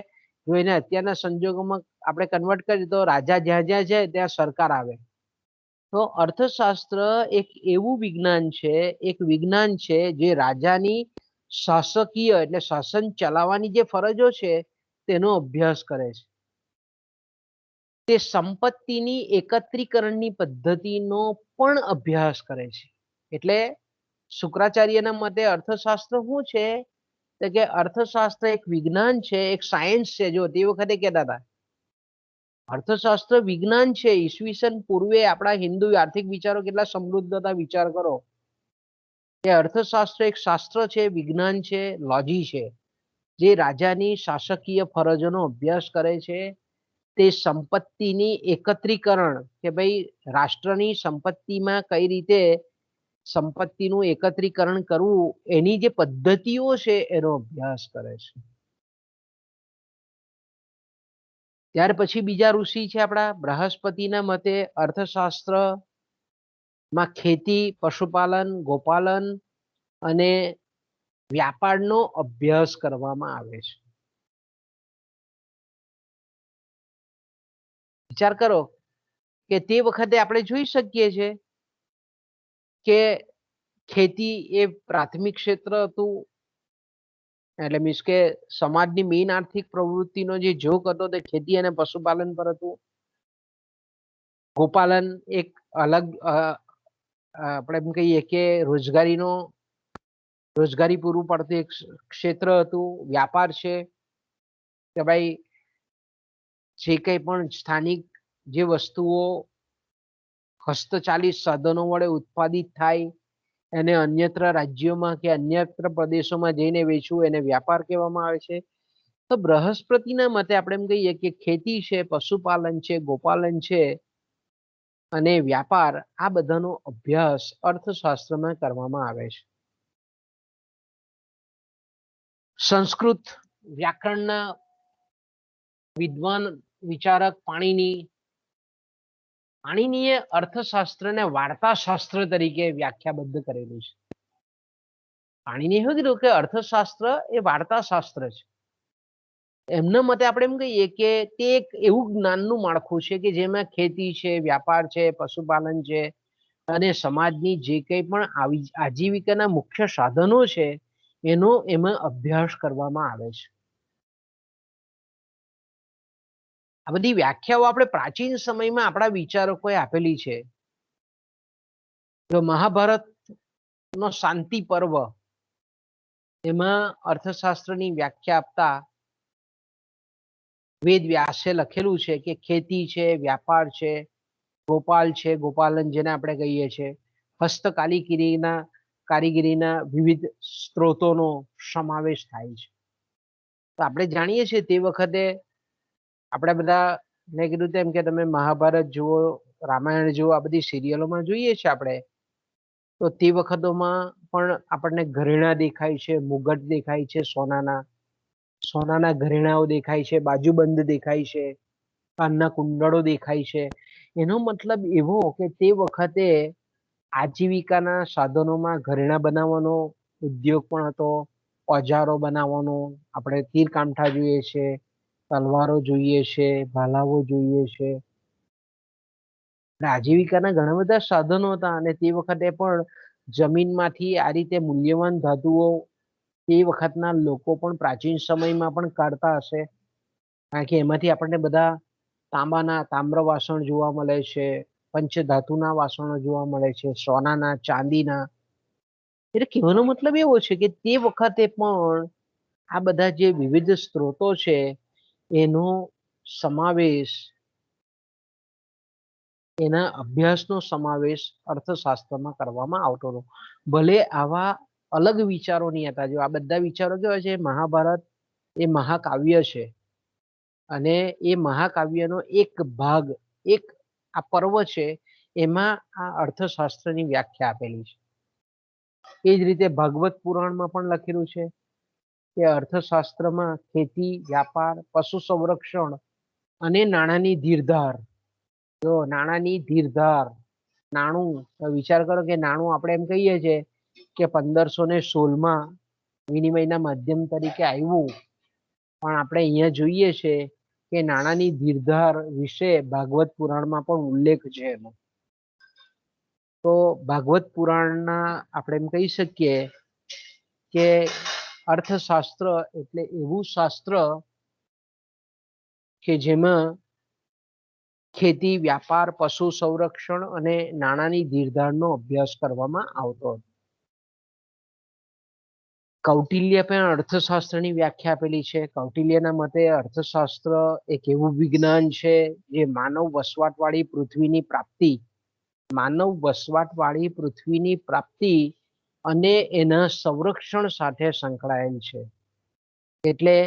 જોઈને અત્યારના સંજોગોમાં આપણે કન્વર્ટ કરીએ તો રાજા જ્યાં જ્યાં છે ત્યાં સરકાર આવે. તો અર્થશાસ્ત્ર એક એવું વિજ્ઞાન છે, એક વિજ્ઞાન છે જે રાજાની શાસકીય એટલે શાસન ચલાવવાની જે ફરજો છે તેનો અભ્યાસ કરે છે. તે સંપત્તિની એકત્રીકરણની પદ્ધતિનો પણ અભ્યાસ કરે છે. એટલે શુક્રાચાર્યના મતે અર્થશાસ્ત્ર શું છે કે અર્થશાસ્ત્ર એક વિજ્ઞાન છે, એક સાયન્સ છે. જો તે વખતે કહેતા હતા અર્થશાસ્ત્ર વિજ્ઞાન છે. ઈસવીસન પૂર્વે આપણા હિન્દુ આર્થિક વિચારો કેટલા સમૃદ્ધ હતા, વિચાર કરો કે અર્થશાસ્ત્ર એક શાસ્ત્ર છે, વિજ્ઞાન છે, લોજી છે, જે રાજાની શાસકીય ફરજોનો અભ્યાસ કરે છે. તે સંપત્તિની એકત્રીકરણ, કે ભાઈ રાષ્ટ્રની સંપત્તિમાં કઈ રીતે સંપત્તિનું એકત્રીકરણ કરવું, એની જે પદ્ધતિઓ છે એનો અભ્યાસ કરે છે. ત્યાર પછી બીજા ઋષિ છે આપણા બૃહસ્પતિના મતે અર્થશાસ્ત્રમાં ખેતી, પશુપાલન, ગોપાલન અને વ્યાપારનો અભ્યાસ કરવામાં આવે છે. વિચાર કરો કે તે વખતે આપણે જોઈ શકીએ છીએ કે ખેતી એ પ્રાથમિક ક્ષેત્ર હતું, એટલે મીન્સ કે સમાજની મેઇન આર્થિક પ્રવૃત્તિનો જે ઝોક હતો તે ખેતી અને પશુપાલન પર હતું. ગોપાલન એક અલગ આપણે એમ કહીએ કે રોજગારી પૂરું પાડતું એક ક્ષેત્ર હતું. વ્યાપાર છે કે ભાઈ જે કંઈ પણ સ્થાનિક જે વસ્તુઓ હસ્તચાલિત સાધનો વડે ઉત્પાદિત થાય એને અન્યત્ર રાજ્યોમાં કે અન્યત્ર પ્રદેશોમાં જઈને વેચવું એને વ્યાપાર કહેવામાં આવે છે. તો બૃહસ્પતિના મતે આપણે એમ કહીએ કે ખેતી છે, પશુપાલન છે, ગોપાલન છે અને વ્યાપાર, આ બધાનો અભ્યાસ અર્થશાસ્ત્રમાં કરવામાં આવે છે. સંસ્કૃત વ્યાકરણના વિદ્વાન વિચારક પાણીનીએ અર્થશાસ્ત્રને વાર્તાશાસ્ત્ર તરીકે વ્યાખ્યાબદ્ધ કરેલું છે. પાણીનીએ એવું કીધું કે અર્થશાસ્ત્ર એ વાર્તાશાસ્ત્ર છે. એમના મતે આપણે એમ કહીએ કે તે એક એવું જ્ઞાનનું માળખું છે કે જેમાં ખેતી છે, વ્યાપાર છે, પશુપાલન છે અને સમાજની જે કંઈ પણ આજીવિકાના મુખ્ય સાધનો છે એનો એમાં અભ્યાસ કરવામાં આવે છે. આ બધી વ્યાખ્યાઓ આપણે પ્રાચીન સમયમાં આપણા વિચારકોએ આપેલી છે. જો મહાભારતનો શાંતિ પર્વ એમાં અર્થશાસ્ત્રની વ્યાખ્યા આપતા વેદ વ્યાસે લખેલું છે કે ખેતી છે, વ્યાપાર છે, ગોપાલ છે, ગોપાલન જેને આપણે કહીએ છીએ, કારીગરીના વિવિધ સ્ત્રોતોનો સમાવેશ થાય છે. તો આપણે જાણીએ છીએ તે વખતે આપણે બધા, મેં કીધું તેમ કે તમે મહાભારત જુઓ, રામાયણ જુઓ, આ બધી સિરિયલોમાં જોઈએ છીએ આપણે, તો તે વખતોમાં પણ આપણને ઘરેણા દેખાય છે, મુગટ દેખાય છે, સોનાના ઘરેણાઓ દેખાય છે, બાજુબંધ દેખાય છે, કાનના કુંડળો દેખાય છે. એનો મતલબ એવો કે તે વખતે આજીવિકાના સાધનોમાં ઘરેણા બનાવવાનો ઉદ્યોગ પણ હતો, ઓજારો બનાવવાનો, આપણે તીર કામઠા જોઈએ છે, તલવારો જોઈએ છે, ભાલાઓ જોઈએ છે. આજીવિકાના ઘણા બધા સાધનો હતા અને તે વખતે પણ જમીનમાંથી આ રીતે મૂલ્યવાન ધાતુઓ તે વખતના લોકો પણ પ્રાચીન સમયમાં પણ કાઢતા હશે, કારણ કે એમાંથી આપણને બધા તામ્ર વાસણ જોવા મળે છે, પંચધાતુના વાસણો જોવા મળે છે, સોનાના, ચાંદીના. એટલે કહેવાનો મતલબ એવો છે કે તે વખતે પણ આ બધા જે વિવિધ સ્ત્રોતો છે એનો સમાવેશ, એના અભ્યાસનો સમાવેશ અર્થશાસ્ત્રમાં કરવામાં આવતો હતો. ભલે આવા અલગ વિચારો નહીં હતા. જો આ બધા વિચારો કેવા છે, મહાભારત એ મહાકાવ્ય છે અને એ મહાકાવ્યનો એક ભાગ, એક આ પર્વ છે, એમાં આ અર્થશાસ્ત્રની વ્યાખ્યા આપેલી છે. એ જ રીતે ભાગવત પુરાણમાં પણ લખેલું છે કે અર્થશાસ્ત્રમાં ખેતી, વ્યાપાર, પશુ સંરક્ષણ અને નાણાંની ધીરધાર. જો નાણાંની ધીરધાર, નાણું, વિચાર કરો કે નાણું આપણે એમ કહીએ છીએ કે 1516માં વિનિમયના માધ્યમ તરીકે આવ્યું, પણ આપણે અહીંયા જોઈએ છે કે નાણાંની ધીરધાર વિશે ભાગવત પુરાણમાં પણ ઉલ્લેખ છે એનો. તો ભાગવત પુરાણના આપણે એમ કહી શકીએ કે અર્થશાસ્ત્ર એટલે એવું શાસ્ત્ર કે જેમાં ખેતી, વ્યાપાર, પશુ સંરક્ષણ અને નાણાંની ધીરધારનો અભ્યાસ કરવામાં આવતો હતો. કૌટિલ્ય પણ અર્થશાસ્ત્રની વ્યાખ્યા આપેલી છે. કૌટિલ્યના મતે અર્થશાસ્ત્ર એક એવું વિજ્ઞાન છે જે માનવ વસવાટવાળી પૃથ્વીની પ્રાપ્તિ અને એના સંરક્ષણ સાથે સંકળાયેલ છે. એટલે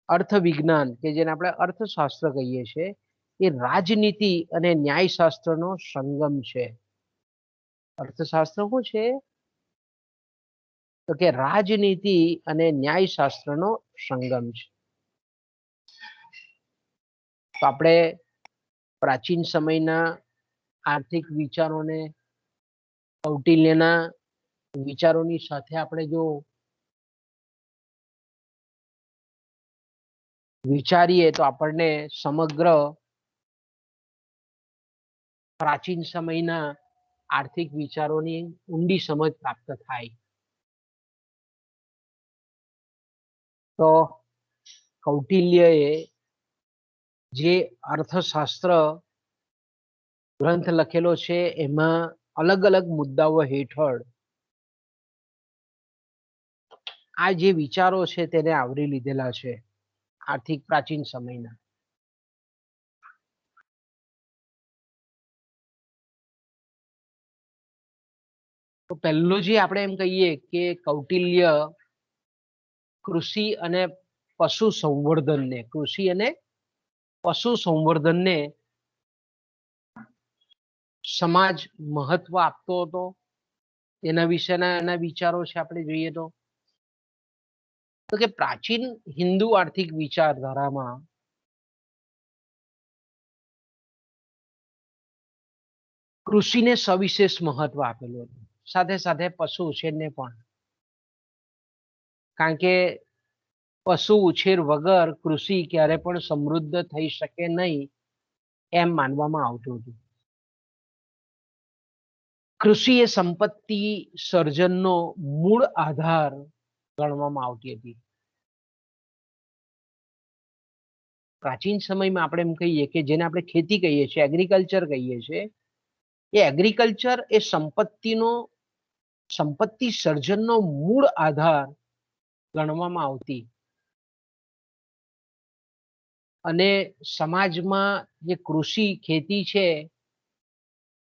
અર્થવિજ્ઞાન કે જેને આપણે અર્થશાસ્ત્ર કહીએ છીએ એ રાજનીતિ અને ન્યાયશાસ્ત્રનો સંગમ છે. અર્થશાસ્ત્ર શું છે? તો કે રાજનીતિ અને ન્યાયશાસ્ત્રનો સંગમ છે. તો આપણે પ્રાચીન સમયના આર્થિક વિચારોને કૌટિલ્યના વિચારોની સાથે આપણે જો વિચારીએ તો આપણને સમગ્ર પ્રાચીન સમયના આર્થિક વિચારોની ઊંડી સમજ પ્રાપ્ત થાય. તો કૌટિલ્યએ જે અર્થશાસ્ત્ર ગ્રંથ લખેલો છે એમાં અલગ અલગ મુદ્દાઓ હેઠળ આ જે વિચારો છે તેને આવરી લીધેલા છે આર્થિક પ્રાચીન સમયના. તો પહેલું જે આપણે એમ કહીએ કે કૌટિલ્ય કૃષિ અને પશુ સંવર્ધનને સમાજ મહત્વ આપતો હતો. એના વિશેના એના વિચારો છે આપણે જોઈએ તો કે પ્રાચીન હિન્દુ આર્થિક વિચારધારામાં કૃષિને સવિશેષ મહત્વ આપેલું હતું, સાથે સાથે પશુ ઉછેરને પણ. કારણ કે પશુ ઉછેર વગર કૃષિ ક્યારે પણ સમૃદ્ધ થઈ શકે નહીં એમ માનવામાં આવતું હતું. કૃષિ એ સંપત્તિ સર્જનનો મૂળ આધાર ગણવામાં આવતી હતી. પ્રાચીન સમયમાં આપણે એમ કહીએ કે જેને આપણે ખેતી કહીએ છીએ, એગ્રીકલ્ચર કહીએ છીએ, એ એગ્રીકલ્ચર એ સંપત્તિ સર્જનનો મૂળ આધાર ગણવામાં આવતી. અને સમાજમાં જે કૃષિ ખેતી છે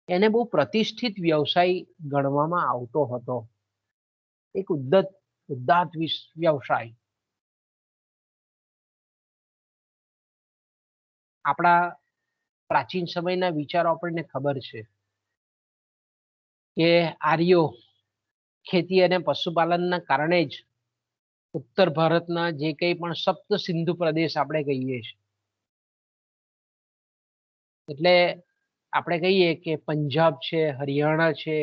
એને બહુ પ્રતિષ્ઠિત વ્યવસાય ગણવામાં આવતો હતો. એક ઉદ્દાત વ્યવસાય. આપણા પ્રાચીન સમયના વિચારો આપણને ખબર છે કે આર્યો ખેતી અને પશુપાલનના કારણે જ ઉત્તર ભારતના જે કંઈ પણ સપ્ત સિંધુ પ્રદેશ આપણે કહીએ છીએ, એટલે આપણે કહીએ કે પંજાબ છે, હરિયાણા છે,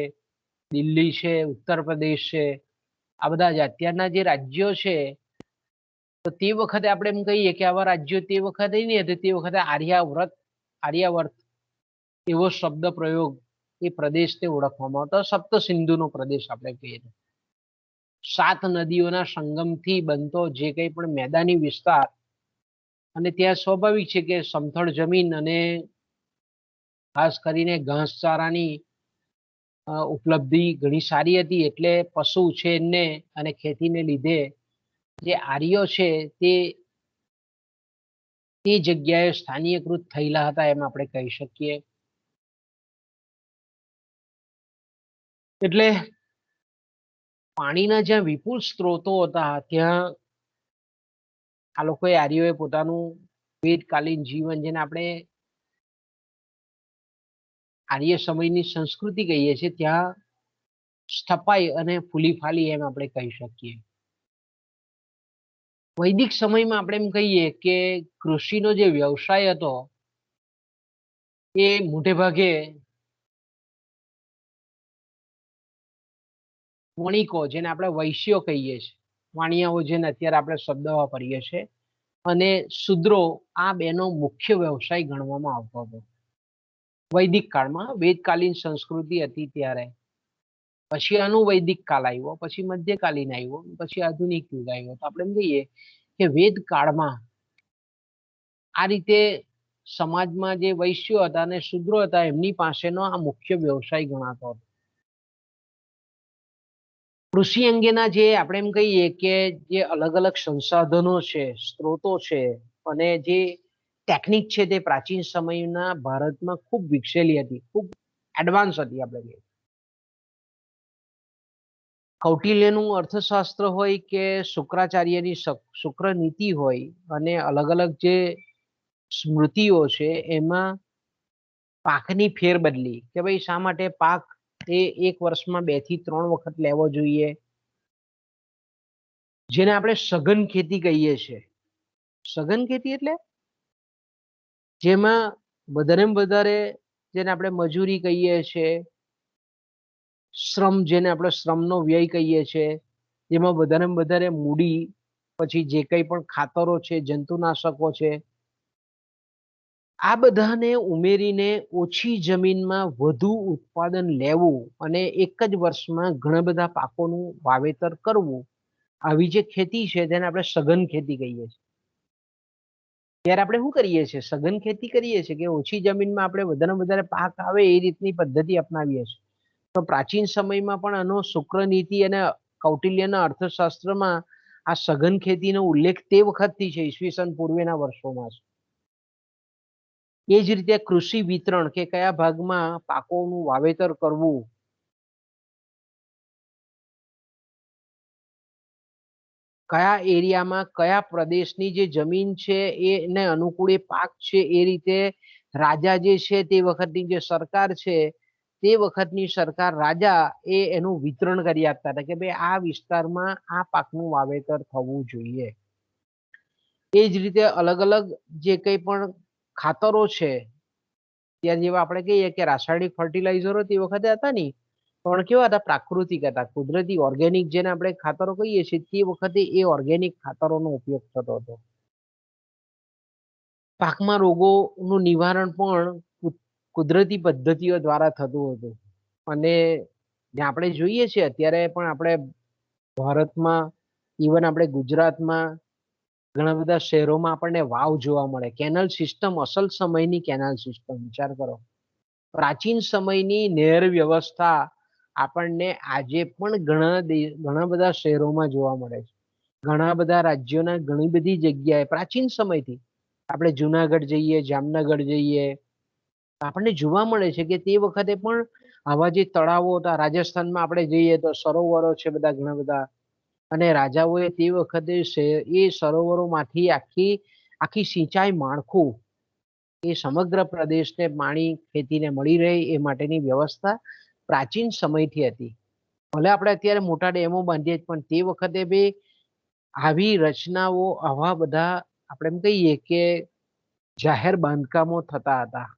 દિલ્હી છે, ઉત્તર પ્રદેશ છે, આ બધા જ અત્યારના જે રાજ્યો છે, તો તે વખતે આપણે એમ કહીએ કે આવા રાજ્યો તે વખતે નહીં હતું. તે વખતે આર્યાવર્ત એવો શબ્દ પ્રયોગ એ પ્રદેશને ઓળખવામાં આવતો. સપ્ત સિંધુનો પ્રદેશ આપણે કહીએ. 7 નદીઓના સંગમથી બનતો જે કંઈ પણ મેદાની વિસ્તાર, અને ત્યાં સ્વાભાવિક છે કે સમથળ જમીન અને ખાસ કરીને ઘાસચારાની ઉપલબ્ધિ ઘણી સારી હતી. એટલે પશુ ઉછેરને અને ખેતીને લીધે જે આર્યો છે તે જગ્યાએ સ્થાનીયકૃત થયેલા હતા એમ આપણે કહી શકીએ. એટલે પાણીના જ્યાં વિપુલ સ્ત્રોતો હતા ત્યાં આ લોકોએ આર્યોએ પોતાનું વેદકાલીન જીવન, જેને આપણે આર્ય સમયની સંસ્કૃતિ કહીએ છીએ, ત્યાં સ્થપાઈ અને ફૂલી ફાલી એમ આપણે કહી શકીએ. વૈદિક સમયમાં આપણે એમ કહીએ કે કૃષિનો જે વ્યવસાય હતો એ મોટે ભાગે વણિકો, જેને આપણે વૈશ્યો કહીએ છીએ, વાણિયાઓ જેને અત્યારે આપણે શબ્દ વાપરીએ છીએ, અને શૂદ્રો, આ બેનો મુખ્ય વ્યવસાય ગણવામાં આવતો હતો વૈદિક કાળમાં. વેદકાલીન સંસ્કૃતિ હતી ત્યારે. પછી આનું વૈદિક કાળ આવ્યો, પછી મધ્યકાલીન આવ્યો, પછી આધુનિક યુગ આવ્યો. તો આપણે એમ કહીએ કે વેદ કાળમાં આ રીતે સમાજમાં જે વૈશ્યો હતા અને શૂદ્રો હતા એમની પાસેનો આ મુખ્ય વ્યવસાય ગણાતો હતો. કૃષિ અંગેના જે આપણે એમ કહીએ કે જે અલગ અલગ સંસાધનો છે, સ્ત્રોતો છે, અને જે ટેકનિક છે તે પ્રાચીન સમયના ભારતમાં ખૂબ વિકસેલી હતી, ખૂબ એડવાન્સ હતી. આપણે કૌટિલ્યનું અર્થશાસ્ત્ર હોય કે શુક્રાચાર્યની શુક્ર નીતિ હોય, અને અલગ અલગ જે સ્મૃતિઓ છે એમાં પાકની ફેરબદલી, કે ભાઈ શા માટે પાક એ એક વર્ષમાં 2 થી 3 વખત લેવો જોઈએ, જેને આપણે સઘન ખેતી કહીએ છીએ. સઘન ખેતી એટલે જેમાં વધારેમાં વધારે જેને આપણે મજૂરી કહીએ છીએ, શ્રમ જેને આપણે શ્રમનો વ્યય કહીએ છીએ, જેમાં વધારેમાં વધારે મૂડી, પછી જે કંઈ પણ ખાતરો છે, જંતુનાશકો છે, આ બધાને ઉમેરીને ઓછી જમીનમાં વધુ ઉત્પાદન લેવું અને એક જ વર્ષમાં ઘણા બધા પાકોનું વાવેતર કરવું, આવી જે ખેતી છે તેને આપણે સઘન ખેતી કહીએ છીએ. ત્યારે આપણે શું કરીએ છીએ? સઘન ખેતી કરીએ છીએ કે ઓછી જમીનમાં આપણે વધારે વધારે પાક આવે એ રીતની પદ્ધતિ અપનાવીએ છીએ. તો પ્રાચીન સમયમાં પણ આનો શુક્ર નીતિ અને કૌટિલ્યના અર્થશાસ્ત્રમાં આ સઘન ખેતીનો ઉલ્લેખ તે વખતથી છે, ઈસવીસન પૂર્વેના વર્ષોમાં છે. એ જ રીતે કૃષિ વિતરણ કે કયા ભાગમાં પાકોનું વાવેતર કરવું, કયા એરિયામાં કયા પ્રદેશની જે જમીન છે એને અનુકૂળ એ પાક છે, એ રીતે રાજા જે છે તે વખતની જે સરકાર છે તે વખતની સરકાર રાજા એ એનું વિતરણ કરી આપતા હતા કે ભાઈ આ વિસ્તારમાં આ પાકનું વાવેતર થવું જોઈએ. એ જ રીતે અલગ અલગ જે કંઈ પણ ખાતરો છે, ત્યારે જેવા આપણે કહીએ કે રાસાયણિક ફર્ટિલાઇઝરો તે વખતે હતા નહીં, પણ કેવા હતા? પ્રાકૃતિક હતા, કુદરતી ઓર્ગેનિક જેને આપણે ખાતરો કહીએ છીએ, તે વખતે એ ઓર્ગેનિક ખાતરોનો ઉપયોગ થતો હતો. પાકમાં રોગોનું નિવારણ પણ કુદરતી પદ્ધતિઓ દ્વારા થતું હતું. અને આપણે જોઈએ છીએ અત્યારે પણ આપણે ભારતમાં, ઇવન આપણે ગુજરાતમાં ઘણા બધા શહેરોમાં આપણને વાવ જોવા મળે. કેનલ સિસ્ટમ, અસલ સમયની કેનલ સિસ્ટમ, વિચાર કરો. પ્રાચીન સમયની નહેર વ્યવસ્થા આપણને આજે પણ ઘણા બધા શહેરોમાં જોવા મળે છે. ઘણા બધા રાજ્યોના ઘણી બધી જગ્યાએ પ્રાચીન સમયથી આપણે જુનાગઢ જઈએ, જામનગર જઈએ, આપણને જોવા મળે છે કે તે વખતે પણ આવા જે તળાવો હતા, રાજસ્થાનમાં આપણે જઈએ તો સરોવરો છે બધા ઘણા બધા, અને રાજાઓએ તે વખતે એ સરોવરોમાંથી આખી આખી સિંચાઈ માળખું એ સમગ્ર પ્રદેશને પાણી ખેતીને મળી રહે એ માટેની વ્યવસ્થા પ્રાચીન સમયથી હતી. ભલે આપણે અત્યારે મોટા ડેમો બાંધીએ પણ તે વખતે બી આવી રચનાઓ, આવા બધા આપણે એમ કહીએ કે જાહેર બાંધકામો થતા હતા.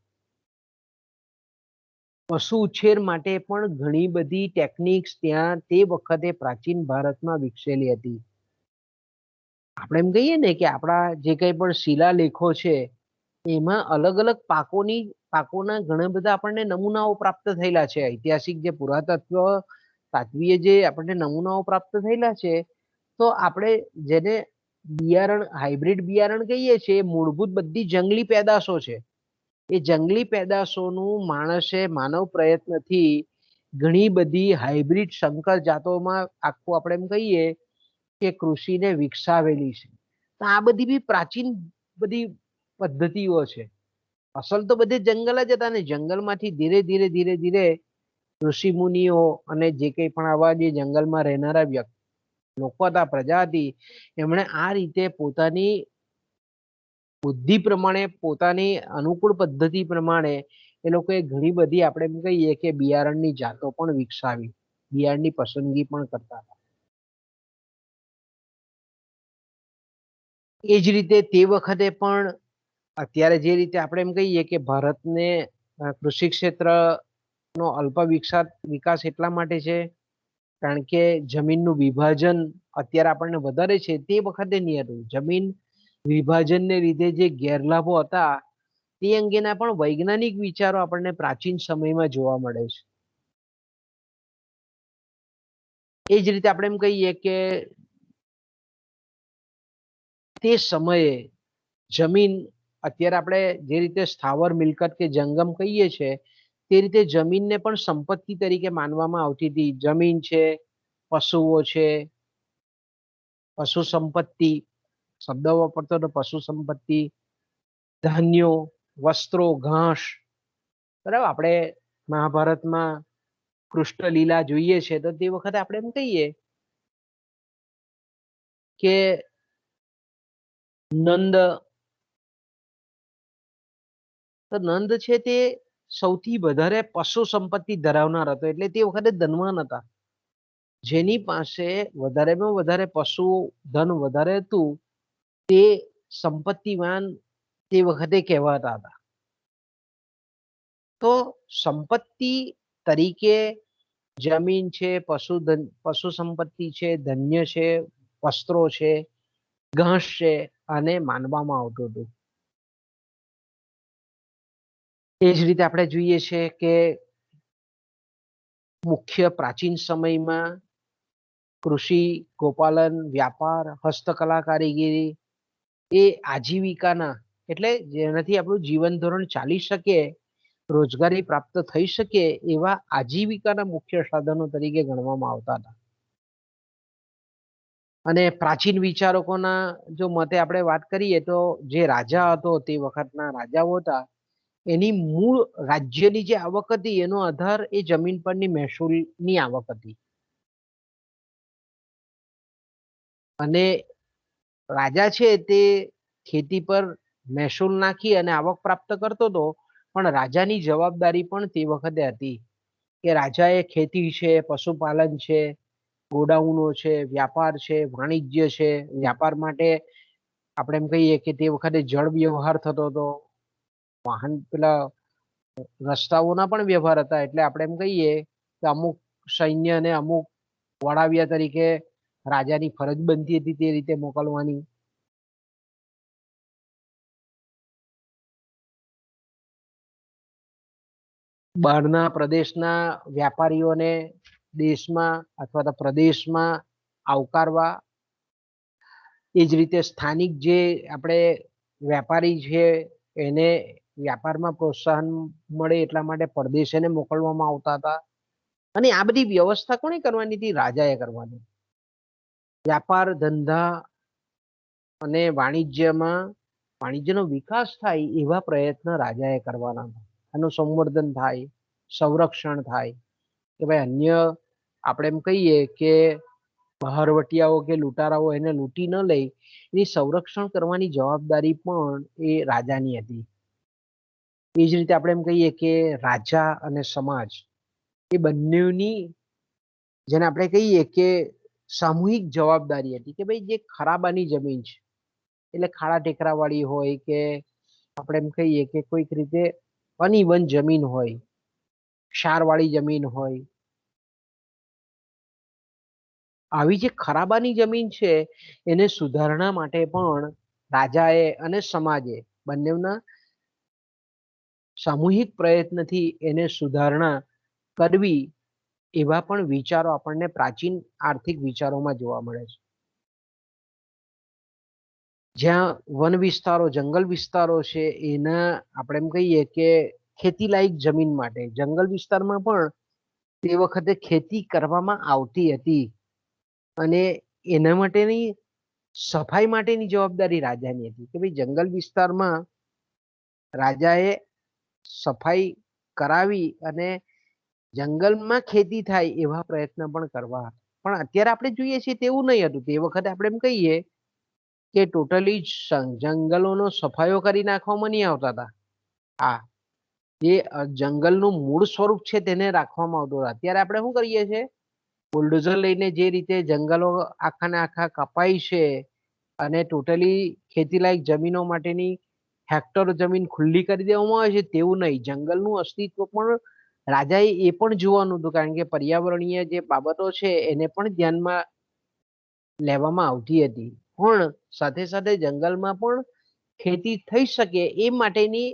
પશુ ઉછેર માટે પણ ઘણી બધી ટેકનિક્સ ત્યાં તે વખતે પ્રાચીન ભારતમાં વિકસેલી હતી. આપણે એમ કહીએ ને કે આપણા જે કંઈ પણ શિલાલેખો છે એમાં અલગ અલગ પાકોના ઘણા બધા આપણને નમૂનાઓ પ્રાપ્ત થયેલા છે. ઐતિહાસિક જે પુરાતત્વ તાત્વીય જે આપણને નમૂનાઓ પ્રાપ્ત થયેલા છે, તો આપણે જેને બિયારણ, હાઇબ્રિડ બિયારણ કહીએ છીએ, મૂળભૂત બધી જંગલી પેદાશો છે. એ જંગલી પેદાશોનું માણસે માનવ પ્રયત્નથી ઘણી બધી હાઇબ્રિડ સંકર જાતોમાં આખું આપણે એમ કહીએ કે કૃષિને વિકસાવેલી છે. તો આ બધી બી પ્રાચીન બધી પદ્ધતિઓ છે. અસલ તો બધે જંગલ જ હતા ને, જંગલમાંથી ધીરે ધીરે ધીરે ધીરે ઋષિ મુનિઓ અને જે કંઈ પણ આવા જે જંગલમાં રહેનારા લોકો હતા, પ્રજા હતી, એમણે આ રીતે પોતાની બુદ્ધિ પ્રમાણે, પોતાની અનુકૂળ પદ્ધતિ પ્રમાણે એ લોકોએ ઘણી બધી આપણે એમ કહીએ કે બિયારણની જાતો પણ વિકસાવી, બિયારણની પસંદગી પણ કરતા હતા. એ જ રીતે તે વખતે પણ અત્યારે જે રીતે આપણે એમ કહીએ કે ભારતને કૃષિ ક્ષેત્રનો અલ્પ વિકાસ એટલા માટે છે કારણ કે જમીનનું વિભાજન અત્યારે આપણને વધારે છે, તે વખતે નહીં હતું. જમીન વિભાજનને લીધે જે ગેરલાભો હતા તે અંગેના પણ વૈજ્ઞાનિક વિચારો આપણને પ્રાચીન સમયમાં જોવા મળે છે. એ જ રીતે આપણે એમ કહીએ કે તે સમયે જમીન, અત્યારે આપણે જે રીતે સ્થાવર મિલકત કે જંગમ કહીએ છીએ, તે રીતે જમીનને પણ સંપત્તિ તરીકે માનવામાં આવતી હતી. જમીન છે, પશુઓ છે, પશુ સંપત્તિ શબ્દ વાપરતો હતો, પશુ સંપત્તિ, ધાન્યો, વસ્ત્રો, ઘાસ. બરાબર, આપણે મહાભારતમાં કૃષ્ણ લીલા જોઈએ છે તો તે વખતે આપણે એમ કહીએ કે નંદ છે તે સૌથી વધારે પશુ સંપત્તિ ધરાવનાર હતો, એટલે તે વખતે ધનવાન હતા. જેની પાસે વધારેમાં વધારે પશુ ધન વધારે હતું તે સંપત્તિવાન, તે વખતે કહેવાતા હતા. તો સંપત્તિ તરીકે જમીન છે, પશુ સંપત્તિ છે, ધન્ય છે, વસ્ત્રો છે, ઘાસ છે, આને માનવામાં આવતું હતું. એ જ રીતે આપણે જોઈએ છે કે મુખ્ય પ્રાચીન સમયમાં કૃષિ, ગોપાલન, વ્યાપાર, હસ્તકલા, કારીગરી એ આજીવિકાના એટલે જેનાથી આપણું જીવન ધોરણ ચાલી શકે, રોજગારી પ્રાપ્ત થઈ શકે એવા આજીવિકાના મુખ્ય સાધનો તરીકે ગણવામાં આવતા હતા. અને પ્રાચીન વિચારકોના જો મતે આપણે વાત કરીએ તો જે રાજા હતો તે વખતના રાજાઓ હતા એની મૂળ રાજ્યની જે આવક હતી એનો આધાર એ જમીન પરની મહેસૂલની આવક હતી. અને રાજા છે તે ખેતી પર મહેસૂલ નાખી અને આવક પ્રાપ્ત કરતો હતો, પણ રાજાની જવાબદારી પણ તે વખતે હતી કે રાજાએ ખેતી છે, પશુપાલન છે, ગોડાઉનો છે, વ્યાપાર છે, વાણિજ્ય છે. વ્યાપાર માટે આપણે એમ કહીએ કે તે વખતે જળ વ્યવહાર થતો હતો, વાહન પેલા રસ્તાઓના પણ વ્યવહાર હતા. એટલે આપણે એમ કહીએ કે અમુક સૈન્ય અને અમુક વડાવ્યા તરીકે રાજાની ફરજ બનતી હતી તે રીતે મોકલવાની. બહારના પ્રદેશના વ્યાપારીઓને દેશમાં અથવા તો પ્રદેશમાં આવકારવા. એ જ રીતે સ્થાનિક જે આપણે વેપારી છે એને વ્યાપારમાં પ્રોત્સાહન મળે એટલા માટે પરદેશને મોકલવામાં આવતા હતા. અને આ બધી વ્યવસ્થા કોને કરવાની હતી? રાજાએ કરવાની. વ્યાપાર ધંધા અને વાણિજ્યનો વિકાસ થાય એવા પ્રયત્ન રાજાએ કરવાના. એનું સંવર્ધન થાય, સંરક્ષણ થાય કે ભાઈ અન્ય આપણે એમ કહીએ કે બહારવટિયાઓ કે લૂંટારાઓ એને લૂંટી ન લઈ એની સંરક્ષણ કરવાની જવાબદારી પણ એ રાજાની હતી. એ જ રીતે આપણે એમ કહીએ કે રાજા અને સમાજ એ બંનેની જેને આપણે કહીએ કે સામૂહિક જવાબદારી હતી કે ભાઈ જે ખરાબાની જમીન છે એટલે ખાડા ટેકરા વાળી હોય કે આપણે એમ કહીએ કે કોઈક રીતે અનઇવન જમીન હોય, ક્ષારવાળી જમીન હોય, આવી જે ખરાબાની જમીન છે એને સુધારણા માટે પણ રાજાએ અને સમાજે બંનેના સામૂહિક પ્રયત્નથી એને સુધારણા કરવી એવા પણ વિચારો આપણને પ્રાચીન આર્થિક વિચારોમાં જોવા મળે છે. જ્યાં વન વિસ્તારો, જંગલ વિસ્તારો છે એના આપણે એમ કહીએ કે ખેતી લાયક જમીન માટે જંગલ વિસ્તારમાં પણ તે વખતે ખેતી કરવામાં આવતી હતી. અને એના માટેની સફાઈ માટેની જવાબદારી રાજાની હતી કે ભાઈ જંગલ વિસ્તારમાં રાજાએ સફાઈ કરાવી અને જંગલમાં ખેતી થાય એવા પ્રયત્ન પણ કરવા. પણ અત્યારે આપણે જોઈએ છીએ તેવું નહીં હતું. તે વખતે આપણે એમ કહીએ કે ટોટલી જંગલોનો સફાયો કરી નાખવામાં નહીં આવતા હતા. હા, જે જંગલનું મૂળ સ્વરૂપ છે તેને રાખવામાં આવતું હતું. અત્યારે આપણે શું કરીએ છીએ? બુલડોઝર લઈને જે રીતે જંગલો આખા ને આખા કપાય છે અને ટોટલી ખેતીલાયક જમીનો માટેની હેક્ટર જમીન ખુલ્લી કરી દેવામાં આવે છે તેવું નહીં. જંગલનું અસ્તિત્વ પણ રાજાએ એ પણ જોવાનું હતું, કારણ કે પર્યાવરણીય જે બાબતો છે એને પણ ધ્યાનમાં લેવામાં આવતી હતી. પણ સાથે સાથે જંગલમાં પણ ખેતી થઈ શકે એ માટેની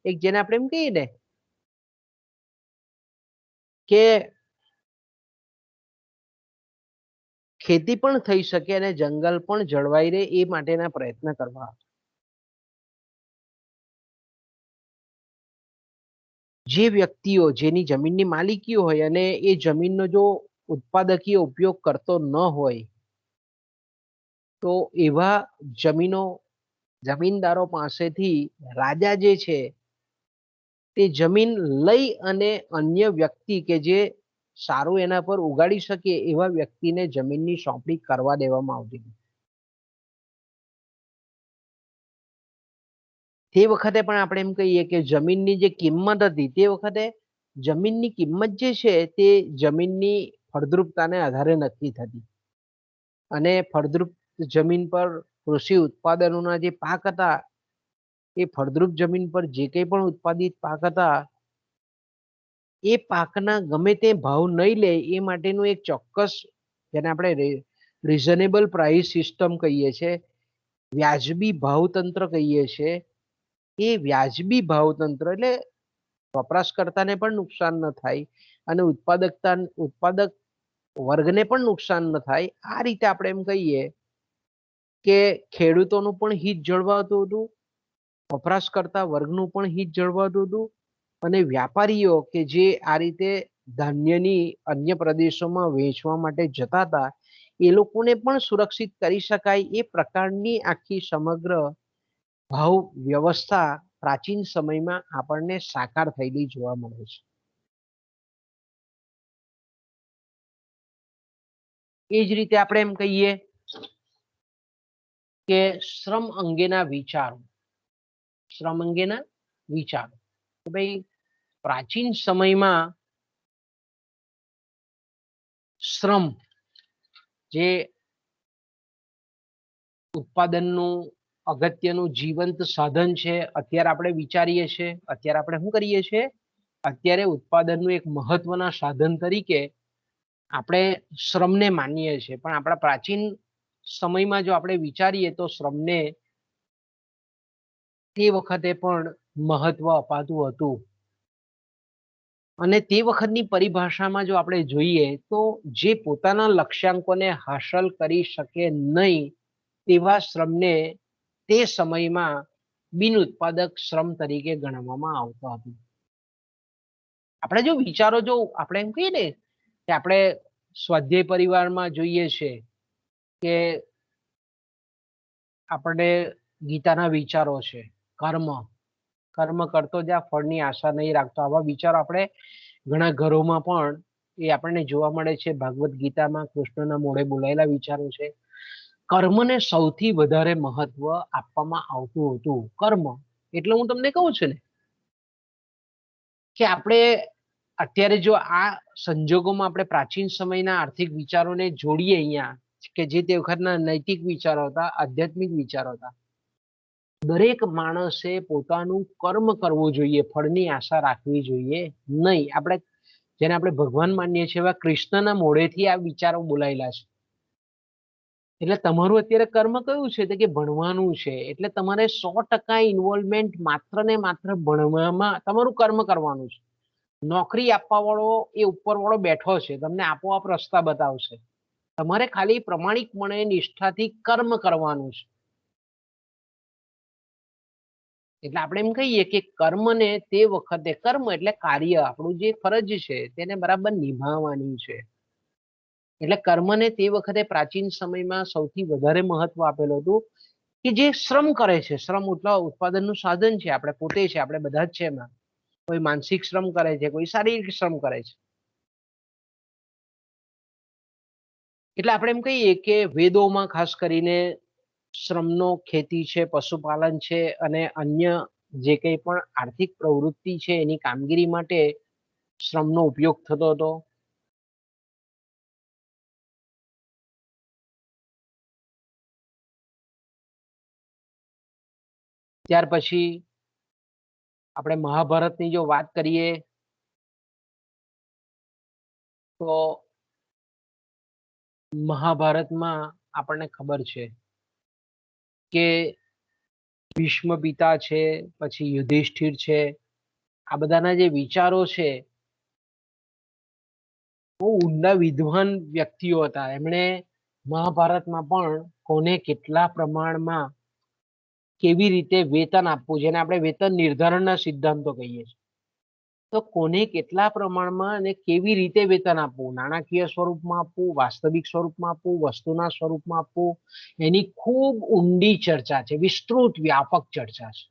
એક જેને આપણે એમ કહીએ ને કે ખેતી પણ થઈ શકે અને જંગલ પણ જળવાઈ રહે એ માટેના પ્રયત્ન કરવા. જે વ્યક્તિઓ જેની જમીનની માલિકીઓ હોય અને એ જમીનનો જો ઉત્પાદકીય ઉપયોગ કરતો ન હોય તો એવા જમીનદારો પાસેથી રાજા જે છે તે જમીન લઈ અને અન્ય વ્યક્તિ કે જે સારું એના પર ઉગાડી શકે એવા વ્યક્તિને જમીનની સોંપણી કરવા દેવામાં આવતી. તે વખતે પણ આપણે એમ કહીએ કે જમીનની જે કિંમત હતી તે વખતે જમીનની કિંમત જે છે તે જમીનની ફળદ્રુપતાને આધારે નક્કી થતી. અને ફળદ્રુપ જમીન પર કૃષિ ઉત્પાદનોના જે પાક હતા એ ફળદ્રુપ જમીન પર જે કંઈ પણ ઉત્પાદિત પાક હતા એ પાકના ગમે તે ભાવ નહીં લે એ માટેનું એક ચોક્કસ, જેને આપણે રિઝનેબલ પ્રાઇસ સિસ્ટમ કહીએ છીએ, વ્યાજબી ભાવતંત્ર કહીએ છીએ, એ વ્યાજબી ભાવતંત્ર એટલે વપરાશકર્તાને પણ નુકસાન ન થાય અને ઉત્પાદક વર્ગને પણ નુકસાન ન થાય, આ રીતે આપણે એમ કહીએ કે ખેડૂતોનું પણ હિત જળવાતું હતું, વપરાશકર્તા વર્ગનું પણ હિત જળવાતું હતું, અને વ્યાપારીઓ કે જે આ રીતે ધાન્યની અન્ય પ્રદેશોમાં વેચવા માટે જતા હતા એ લોકોને પણ સુરક્ષિત કરી શકાય એ પ્રકારની આખી સમગ્ર ભાવ વ્યવસ્થા પ્રાચીન સમયમાં આપણને સાકાર થયેલી જોવા મળે છે. એ જ રીતે આપણે એમ કહીએ કે શ્રમ અંગેના વિચારો, કે ભાઈ પ્રાચીન સમયમાં શ્રમ જે ઉત્પાદનનું અગત્યનું જીવંત સાધન છે, અત્યારે આપણે વિચારીએ છીએ, અત્યારે આપણે શું કરીએ છીએ, અત્યારે ઉત્પાદનનું એક મહત્વના સાધન તરીકે આપણે શ્રમને માનીએ છીએ, પણ આપણા પ્રાચીન સમયમાં જો આપણે વિચારીએ તો શ્રમને તે વખતે પણ મહત્વ અપાતું હતું. અને તે વખતની પરિભાષામાં જો આપણે જોઈએ તો જે પોતાના લક્ષ્યાંકોને હાંસલ કરી શકે નહીં તેવા શ્રમને તે સમયમાં બિન ઉત્પાદક શ્રમ તરીકે ગણવામાં આવતો હતો. આપણે જો વિચારો, જો આપણે એમ કહીએ ને કે આપણે સ્વાધ્યાય પરિવારમાં જોઈએ છે કે આપણે ગીતાના વિચારો છે, કર્મ કરતો જ્યાં ફળની આશા નહીં રાખતો, આવા વિચારો આપણે ઘણા ઘરોમાં પણ એ આપણને જોવા મળે છે. ભાગવત ગીતામાં કૃષ્ણના મોઢે બોલાયેલા વિચારો છે. કર્મને સૌથી વધારે મહત્વ આપવામાં આવતું હતું. કર્મ એટલે હું તમને કહું છું ને કે આપણે અત્યારે જો આ સંજોગોમાં આપણે પ્રાચીન સમયના આર્થિક વિચારોને જોડીએ અહીંયા, કે જે તે વખતના નૈતિક વિચારો હતા, આધ્યાત્મિક વિચારો હતા, દરેક માણસે પોતાનું કર્મ કરવું જોઈએ, ફળની આશા રાખવી જોઈએ નહીં. આપણે જેને આપણે ભગવાન માનીએ છીએ એવા કૃષ્ણના મોઢેથી આ વિચારો બોલાયેલા છે. એટલે તમારું અત્યારે કર્મ કયું છે? તો કે ભણવાનું છે. એટલે તમારે 100% ઇન્વોલ્વમેન્ટ માત્ર ને માત્ર ભણવામાં તમારું કર્મ કરવાનું છે. નોકરી આપવા વાળો એ ઉપર વાળો બેઠો છે, તમને આપોઆપ રસ્તા બતાવશે. તમારે ખાલી પ્રમાણિકપણે નિષ્ઠાથી કર્મ કરવાનું છે. એટલે આપણે એમ કહીએ કે કર્મને તે વખતે, કર્મ એટલે કાર્ય, આપણું જે ફરજ છે તેને બરાબર નિભાવવાની છે. એટલે કર્મને તે વખતે પ્રાચીન સમયમાં સૌથી વધારે મહત્વ આપેલું હતું કે જે શ્રમ કરે છે, શ્રમ ઉત્પાદનનું સાધન છે, આપણે પોતે છે, આપણે બધા જ છે એમાં. કોઈ માનસિક શ્રમ કરે છે, કોઈ શારીરિક શ્રમ કરે છે. એટલે આપણે એમ કહીએ કે વેદોમાં ખાસ કરીને શ્રમનો ખેતી છે, પશુપાલન છે અને અન્ય જે કંઈ પણ આર્થિક પ્રવૃત્તિ છે એની કામગીરી માટે શ્રમનો ઉપયોગ થતો હતો. ત્યાર પછી આપણે મહાભારતની જો વાત કરીએ તો મહાભારતમાં આપણને ખબર છે કે ભીષ્મ પિતા છે, પછી યુધિષ્ઠિર છે, આ બધાના જે વિચારો છે બહુ ઊંડા વિદ્વાન વ્યક્તિઓ હતા. એમણે મહાભારતમાં પણ કોને કેટલા પ્રમાણમાં કેવી રીતે વેતન આપવું, જેને આપણે વેતન નિર્ધારણના સિદ્ધાંતો કહીએ છીએ, તો કોને કેટલા પ્રમાણમાં અને કેવી રીતે વેતન આપવું, નાણાકીય સ્વરૂપમાં આપવું, વાસ્તવિક સ્વરૂપમાં આપવું, વસ્તુના સ્વરૂપમાં આપવું, એની ખૂબ ઊંડી ચર્ચા છે, વિસ્તૃત વ્યાપક ચર્ચા છે.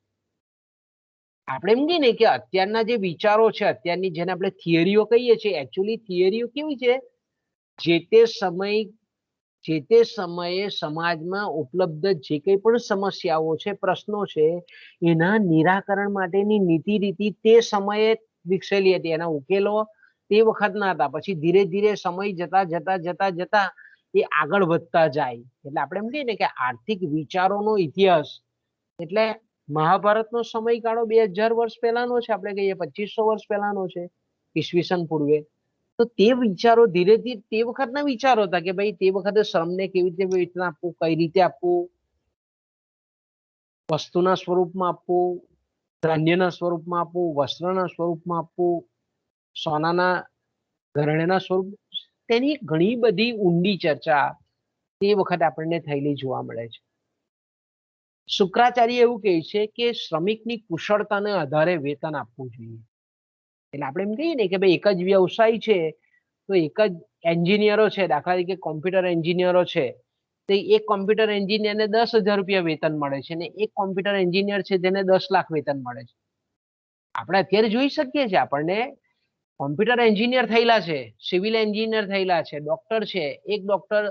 આપણે એમ કહીએ ને કે અત્યારના જે વિચારો છે, અત્યારની જેને આપણે થિયરીઓ કહીએ છીએ, એકચ્યુઅલી થિયરીઓ કેવી છે, જે તે સમયે સમાજમાં ઉપલબ્ધ જે કંઈ પણ સમસ્યાઓ છે, પ્રશ્નો છે, એના નિરાકરણ માટેની નીતિ રીતિ તે સમયે વિકસેલી હતી. એના ઉકેલો તે વખતના હતા. પછી ધીરે ધીરે સમય જતા એ આગળ વધતા જાય. એટલે આપણે એમ કહીએ ને કે આર્થિક વિચારોનો ઇતિહાસ એટલે મહાભારતનો સમયગાળો 2000 વર્ષ પહેલાનો છે, આપણે કહીએ 2500 વર્ષ પહેલાનો છે, ઈસવીસન પૂર્વે. તો તે વિચારો ધીરે ધીરે તે વખતના વિચારો હતા કે ભાઈ તે વખતે શ્રમને કેવી રીતે વેતન આપવું, કઈ રીતે આપવું, વસ્તુના સ્વરૂપમાં આપવું, ધાન્યના સ્વરૂપમાં આપવું, વસ્ત્રના સ્વરૂપમાં આપવું, સોનાના ઘરેણાના સ્વરૂપ, તેની ઘણી બધી ઊંડી ચર્ચા તે વખતે આપણને થયેલી જોવા મળે છે. શુક્રાચાર્ય એવું કહે છે કે શ્રમિકની કુશળતાને આધારે વેતન આપવું જોઈએ. એટલે આપણે એમ કહીએ ને કે ભાઈ એક જ વ્યવસાય છે, તો એક જ એન્જિનિયરો છે, દાખલા તરીકે કોમ્પ્યુટર એન્જિનિયરો છે, તો એક કોમ્પ્યુટર એન્જિનિયરને 10,000 રૂપિયા વેતન મળે છે અને એક કોમ્પ્યુટર એન્જિનિયર છે જેને 10 લાખ વેતન મળે છે. આપણે અત્યારે જોઈ શકીએ છીએ, આપણને કોમ્પ્યુટર એન્જિનિયર થયેલા છે, સિવિલ એન્જિનિયર થયેલા છે, ડોક્ટર છે, એક ડોક્ટર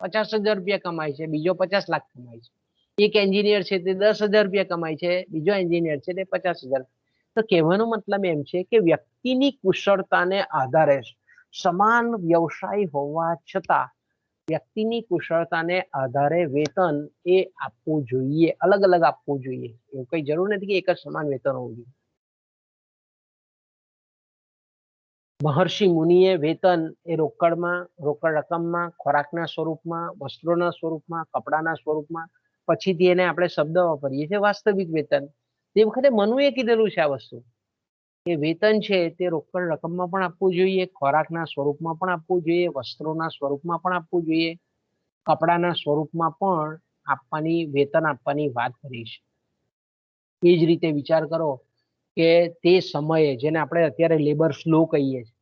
50,000 રૂપિયા કમાય છે, બીજો 50 લાખ કમાય છે. એક એન્જિનિયર છે તે 10,000 રૂપિયા કમાય છે, બીજો એન્જિનિયર છે તે 50,000. તો કહેવાનો મતલબ એમ છે કે વ્યક્તિની કુશળતાને આધારે સમાન વ્યવસાય હોવા છતાં વ્યક્તિની કુશળતાને આધારે વેતન એ આપવું જોઈએ, અલગ અલગ આપવું જોઈએ. એવું કઈ જરૂર નથી કે એક જ સમાન વેતન હોવું જોઈએ. મહર્ષિ મુનિએ વેતન એ રોકડમાં, રોકડ રકમમાં, ખોરાકના સ્વરૂપમાં, વસ્ત્રોના સ્વરૂપમાં, કપડાના સ્વરૂપમાં, પછીથી એને આપણે શબ્દ વાપરીએ છીએ વાસ્તવિક વેતન. તે વખતે મનુએ કીધેલું છે આ વસ્તુ કે વેતન છે તે રોકડ રકમમાં પણ આપવું જોઈએ, ખોરાકના સ્વરૂપમાં પણ આપવું જોઈએ, વસ્ત્રોના સ્વરૂપમાં પણ આપવું જોઈએ, કપડાના સ્વરૂપમાં પણ આપવાની, વેતન આપવાની વાત કરી છે. એ જ રીતે વિચાર કરો કે તે સમયે જેને આપણે અત્યારે લેબર લો કહીએ છીએ,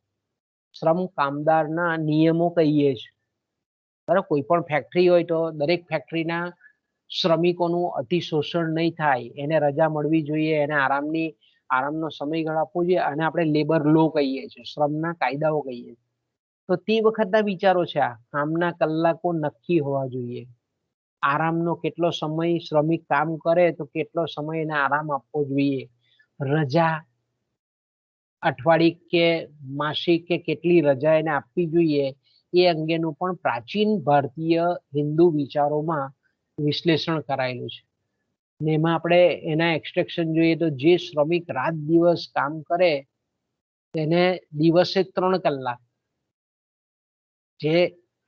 શ્રમ કામદારના નિયમો કહીએ છીએ, બરાબર. કોઈ પણ ફેક્ટરી હોય તો દરેક ફેક્ટરીના શ્રમિકોનું અતિશોષણ નહીં થાય, એને રજા મળવી જોઈએ, એને આરામનો સમયગાળો આપવો જોઈએ, અને આપણે લેબર લો કહીએ છીએ, શ્રમના કાયદાઓ કહીએ છીએ. તો તે વખતના વિચારો છે. આ કામના કલાકો નક્કી હોવા જોઈએ, આરામનો કેટલો સમય શ્રમિક કામ કરે તો કેટલો સમય એને આરામ આપવો જોઈએ, રજા અઠવાડિક કે માસિક કે કેટલી રજા એને આપવી જોઈએ, એ અંગેનું પણ પ્રાચીન ભારતીય હિન્દુ વિચારોમાં વિશ્લેષણ કરાયેલું છે. ને એમાં આપણે એના એક્સટ્રેક્શન જોઈએ તો જે શ્રમિક રાત દિવસ કામ કરે તેને દિવસે 3 કલાક, જે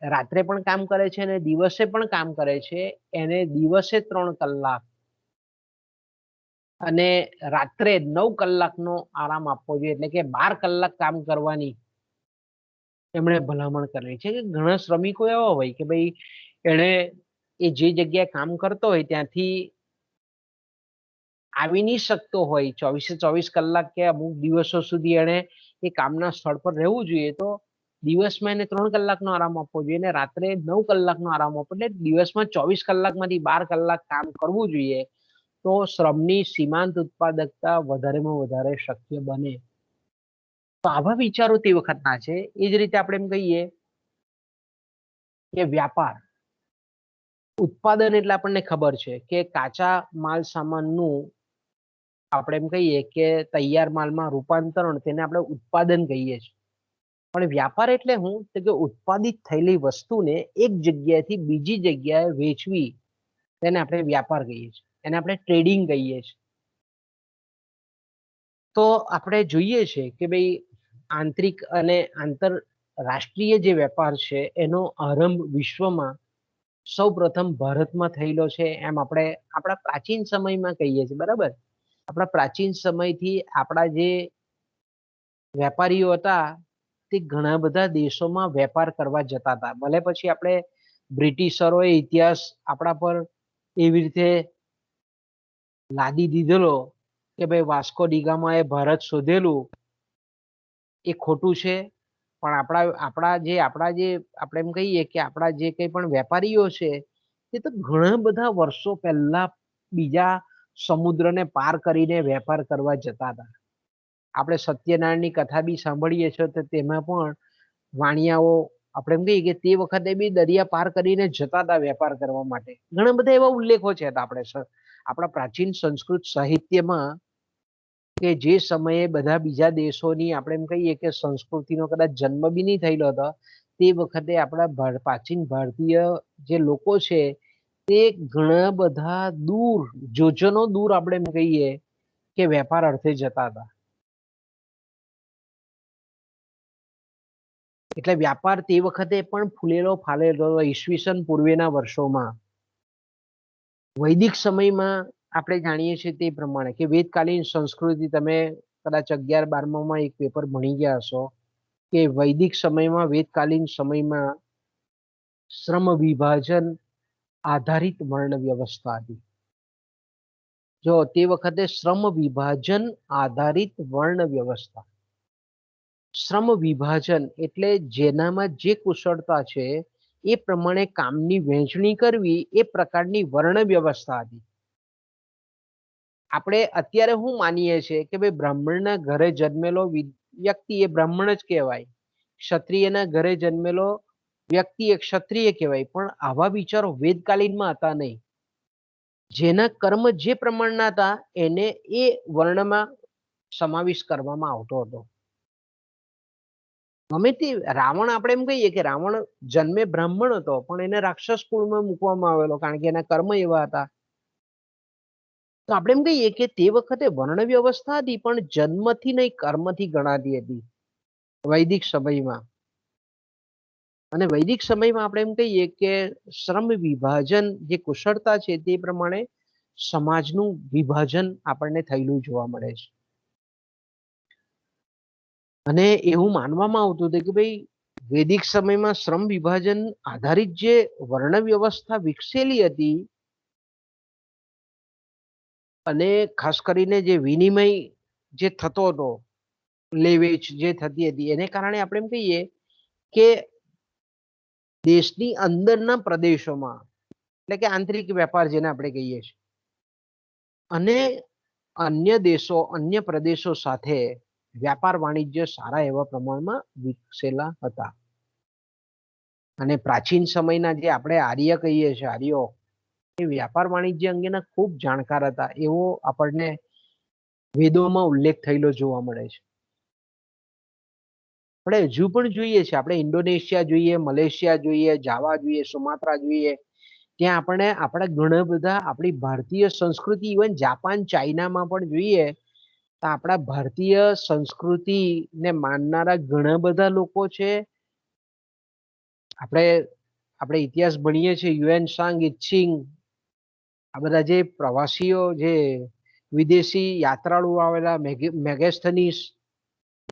રાત્રે પણ કામ કરે છે અને દિવસે પણ કામ કરે છે એને દિવસે 3 કલાક અને રાત્રે 9 કલાકનો આરામ આપવો જોઈએ, એટલે કે 12 કલાક કામ કરવાની એમણે ભલામણ કરેલી છે. કે ઘણા શ્રમિકો એવા હોય કે ભાઈ એને એ જે જગ્યાએ કામ કરતો હોય ત્યાંથી આવી નહીં શકતો હોય 24 કલાક કે અમુક દિવસો સુધી એને એ કામના સ્થળ પર રહેવું જોઈએ, તો દિવસમાં એને 3 કલાકનો આરામ આપવો જોઈએ અને રાત્રે 9 કલાકનો આરામ આપવો, એટલે દિવસમાં 24 કલાકમાંથી 12 કલાક કામ કરવું જોઈએ. તો શ્રમની સીમાંત ઉત્પાદકતા વધારેમાં વધારે શક્ય બને. તો આવા વિચારો તે વખતના છે. એ જ રીતે આપણે એમ કહીએ કે વ્યાપાર ઉત્પાદન એટલે આપણને ખબર છે કે કાચા માલ સામાનનું આપણે એમ કહીએ કે તૈયાર માલમાં રૂપાંતરણ, તેને આપણે ઉત્પાદન કહીએ છીએ. પણ વ્યાપાર એટલે શું? તો કે ઉત્પાદિત થયેલી વસ્તુને એક જગ્યાએથી બીજી જગ્યાએ વેચવી, તેને આપણે વ્યાપાર કહીએ છીએ, એને આપણે ટ્રેડિંગ કહીએ છીએ. તો આપણે જોઈએ છે કે ભાઈ આંતરિક અને આંતરરાષ્ટ્રીય જે વેપાર છે એનો આરંભ વિશ્વમાં સૌ પ્રથમ ભારતમાં થયેલો છે, એમ આપણે આપણા પ્રાચીન સમયમાં કહીએ છીએ, બરાબર. આપણા પ્રાચીન સમયથી આપણા જે વેપારીઓ હતા તે ઘણા બધા દેશોમાં વેપાર કરવા જતા હતા. ભલે પછી આપણે બ્રિટિશરોએ ઇતિહાસ આપણા પર એવી રીતે લાદી દીધેલો કે ભાઈ વાસ્કો ડિગામાએ ભારત શોધેલું, એ ખોટું છે. પણ આપણા જે આપણે એમ કહીએ કે આપણા જે કંઈ પણ વેપારીઓ છે તે તો ઘણા બધા વર્ષો પહેલા બીજા સમુદ્રને પાર કરીને વેપાર કરવા જતા હતા. આપણે સત્યનારાયણની કથા બી સાંભળીએ છીએ તો તેમાં પણ વાણિયાઓ આપણે એમ કહીએ કે તે વખતે બી દરિયા પાર કરીને જતા હતા વેપાર કરવા માટે. ઘણા બધા એવા ઉલ્લેખો છે આપણા પ્રાચીન સંસ્કૃત સાહિત્યમાં કે જે સમયે બધા બીજા દેશોની આપણે એમ કહીએ કે સંસ્કૃતિનો કદાચ જન્મ બી નહીં થયેલો હતો, તે વખતે આપણા પ્રાચીન ભારતીય જે લોકો છે તે ઘણા બધા દૂર, જોજનો દૂર આપણે એમ કહીએ કે વેપાર અર્થે જતા હતા. એટલે વ્યાપાર તે વખતે પણ ફૂલેલો ફાલેલો ઈસવીસન પૂર્વેના વર્ષોમાં. વૈદિક સમયમાં આપણે જાણીએ છીએ તે પ્રમાણે કે વેદકાલીન સંસ્કૃતિ, તમે કદાચ 11-12માં એક પેપર ભણી ગયા હશો કે વૈદિક સમયમાં, વેદકાલીન સમયમાં શ્રમ વિભાજન આધારિત વર્ણ વ્યવસ્થા હતી. જો તે વખતે શ્રમ વિભાજન આધારિત વર્ણ વ્યવસ્થા. શ્રમ વિભાજન એટલે જેનામાં જે કુશળતા છે એ પ્રમાણે કામની વહેંચણી કરવી, એ પ્રકારની વર્ણ વ્યવસ્થા હતી. આપણે અત્યારે શું માનીએ છીએ કે ભાઈ બ્રાહ્મણના ઘરે જન્મેલો વ્યક્તિ એ બ્રાહ્મણ જ કહેવાય, ક્ષત્રિયના ઘરે જન્મેલો વ્યક્તિ એ ક્ષત્રિય કહેવાય. પણ આવા વિચારો વેદકાલીનમાં હતા નહીં. જેના કર્મ જે પ્રમાણના હતા એને એ વર્ણમાં સમાવેશ કરવામાં આવતો હતો. ગમે તે રાવણ, આપણે એમ કહીએ કે રાવણ જન્મે બ્રાહ્મણ હતો પણ એને રાક્ષસ કુળમાં મૂકવામાં આવેલો, કારણ કે એના કર્મ એવા હતા. તો આપણે એમ કહીએ કે તે વખતે વર્ણ વ્યવસ્થા હતી પણ જન્મથી નહીં, કર્મથી ગણાતી હતી વૈદિક સમયમાં. અને વૈદિક સમયમાં આપણે એમ કહીએ કે શ્રમ વિભાજન, જે કુશળતા છે તે પ્રમાણે સમાજનું વિભાજન આપણને થયેલું જોવા મળે છે. અને એવું માનવામાં આવતું હતું કે ભાઈ વૈદિક સમયમાં શ્રમ વિભાજન આધારિત જે વર્ણ વ્યવસ્થા વિકસેલી હતી, અને ખાસ કરીને જે વિનિમય જે થતો હતો, લેવેચ જે થતી હતી, એને કારણે આપણે એમ કહીએ કે દેશની અંદરના પ્રદેશોમાં, એટલે કે આંતરિક વેપાર જેને આપણે કહીએ છીએ, અને અન્ય દેશો, અન્ય પ્રદેશો સાથે વ્યાપાર વાણિજ્ય સારા એવા પ્રમાણમાં વિકસેલા હતા. અને પ્રાચીન સમયના જે આપણે આર્ય કહીએ છીએ, આર્યો, એ વ્યાપાર વાણિજ્ય અંગેના ખૂબ જાણકાર હતા, એવો આપણને વેદોમાં ઉલ્લેખ થયેલો જોવા મળે છે. આપણે હજુ પણ જોઈએ છે, આપણે ઇન્ડોનેશિયા જોઈએ, મલેશિયા જોઈએ, જાવા જોઈએ, સુમાત્રા જોઈએ, ત્યાં આપણે આપણા ઘણા બધા આપણી ભારતીય સંસ્કૃતિ, ઇવન જાપાન, ચાઇનામાં પણ જોઈએ તો આપણા ભારતીય સંસ્કૃતિને માનનારા ઘણા બધા લોકો છે. આપણે આપણે ઇતિહાસ ભણીએ છીએ, યુએન સાંગ, ઇત્સિંગ, આ બધા જે પ્રવાસીઓ, જે વિદેશી યાત્રાળુઓ આવેલા, મેગેસ્થનીસ,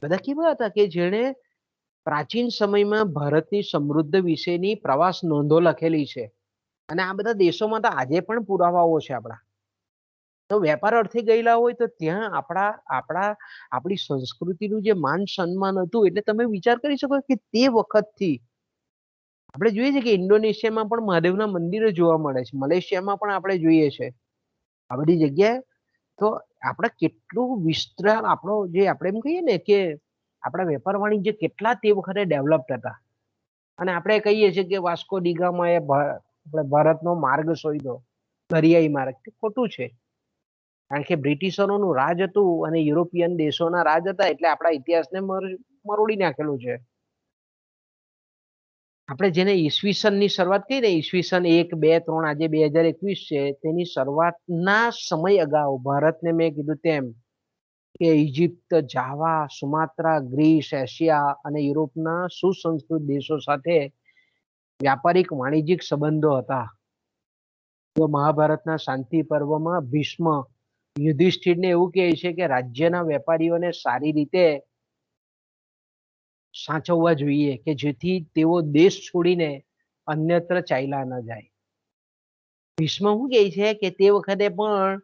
બધા કેવા હતા કે જેણે પ્રાચીન સમયમાં ભારતની સમૃદ્ધ વિશેની પ્રવાસ નોંધો લખેલી છે. અને આ બધા દેશોમાં તો આજે પણ પુરાવાઓ છે આપણા. તો વેપાર અર્થે ગયેલા હોય તો ત્યાં આપણી સંસ્કૃતિનું જે માન સન્માન હતું, એટલે તમે વિચાર કરી શકો કે તે વખતથી આપણે જોઈએ છીએ કે ઇન્ડોનેશિયામાં પણ મહાદેવના મંદિરો જોવા મળે છે, મલેશિયામાં પણ આપણે જોઈએ છે આ બધી જગ્યાએ. તો આપણે કેટલું વિસ્તરણ, આપણો જે આપણે એમ કહીએ ને કે આપણા વેપાર વાણિજ્ય કેટલા તે વખતે ડેવલપ્ડ હતા. અને આપણે કહીએ છીએ કે વાસ્કો ડી ગામાએ આપણે ભારતનો માર્ગ શોધ્યો, દરિયાઈ માર્ગ. ખોટું છે, કારણ કે બ્રિટિશરોનું રાજ હતું અને યુરોપિયન દેશોના રાજ હતા, એટલે આપણા ઇતિહાસને મરોડી નાખેલું છે. આપણે જેને ઈસવીસનની શરૂઆત કરી ને, ઈસવીસન 1, 2, 3, આજે 2021 છે, તેની શરૂઆતના સમય અગાઉ ભારતને મેં કીધું તેમ કે ઇજિપ્ત, જાવા, સુમાત્રા, ગ્રીસ, એશિયા અને યુરોપના સુસંસ્કૃત દેશો સાથે વ્યાપારિક વાણિજ્યિક સંબંધો હતા. તો મહાભારતના શાંતિ પર્વમાં ભીષ્મ યુધિષ્ઠિરને એવું કહે છે કે રાજ્યના વેપારીઓને સારી રીતે સાચવવા જોઈએ કે જેથી તેઓ દેશ છોડીને અન્યત્ર ચાલ્યા ન જાય. ભીષ્મ શું કહે છે કે તે વખતે પણ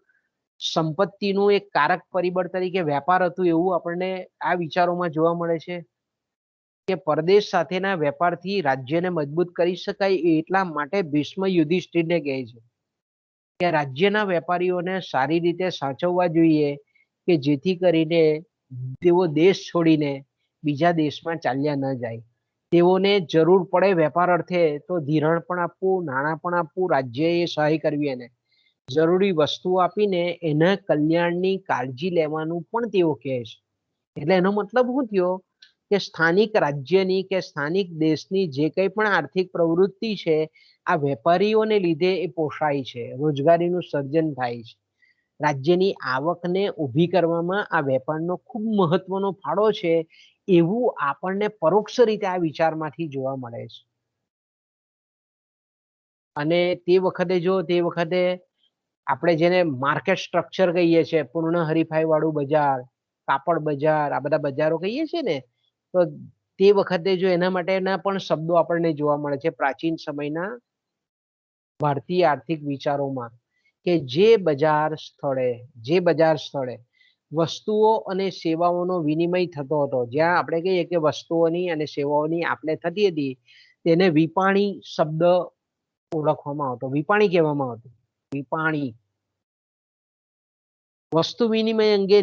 સંપત્તિનું એક કારક પરિબળ તરીકે વેપાર હતું, એવું આપણને આ વિચારોમાં જોવા મળે છે કે પરદેશ સાથેના વેપારથી રાજ્યને મજબૂત કરી શકાય, એટલા માટે ભીષ્મ યુધિષ્ઠિરને કહે છે કે રાજ્યના વેપારીઓને સારી રીતે સાચવવા જોઈએ કે જેથી કરીને તેઓ દેશ છોડીને બીજા દેશમાં ચાલ્યા ન જાય. તેઓને જરૂર પડે વેપાર અર્થે તો ધિરાણ પણ આપવું, નાણાં પણ આપવું, રાજ્યએ સહાય કરવી, એને જરૂરી વસ્તુઓ આપીને એના કલ્યાણની કાળજી લેવાનું પણ તેઓ કહે છે. એટલે એનો મતલબ શું થયો કે સ્થાનિક રાજ્યની કે સ્થાનિક દેશની જે કંઈ પણ આર્થિક પ્રવૃત્તિ છે આ વેપારીઓને લીધે એ પોષાય છે, રોજગારીનું સર્જન થાય છે. રાજ્યની આવકને ઊભી કરવામાં આ વેપારનો ખૂબ મહત્વનો ફાળો છે, એવું આપણને પરોક્ષ રીતે આ વિચારમાંથી જોવા મળે છે. અને તે વખતે આપણે જેને માર્કેટ સ્ટ્રક્ચર કહીએ છીએ, પૂર્ણ હરીફાઈ વાળું બજાર, કાપડ બજાર, આ બધા બજારો કહીએ છીએ ને, તો તે વખતે જો એના માટેના પણ શબ્દો આપણને જોવા મળે છે પ્રાચીન સમયના ભારતીય આર્થિક વિચારોમાં, કે જે બજાર સ્થળે વસ્તુઓ અને સેવાઓનો વિનિમય થતો હતો, જ્યાં આપણે કહીએ કે વસ્તુઓની અને સેવાઓની આપલે થતી હતી, તેને વિપાણી શબ્દ ઓળખવામાં આવતો, વિપાણી કહેવામાં આવતું. વિપાણી વસ્તુ વિનિમય અંગે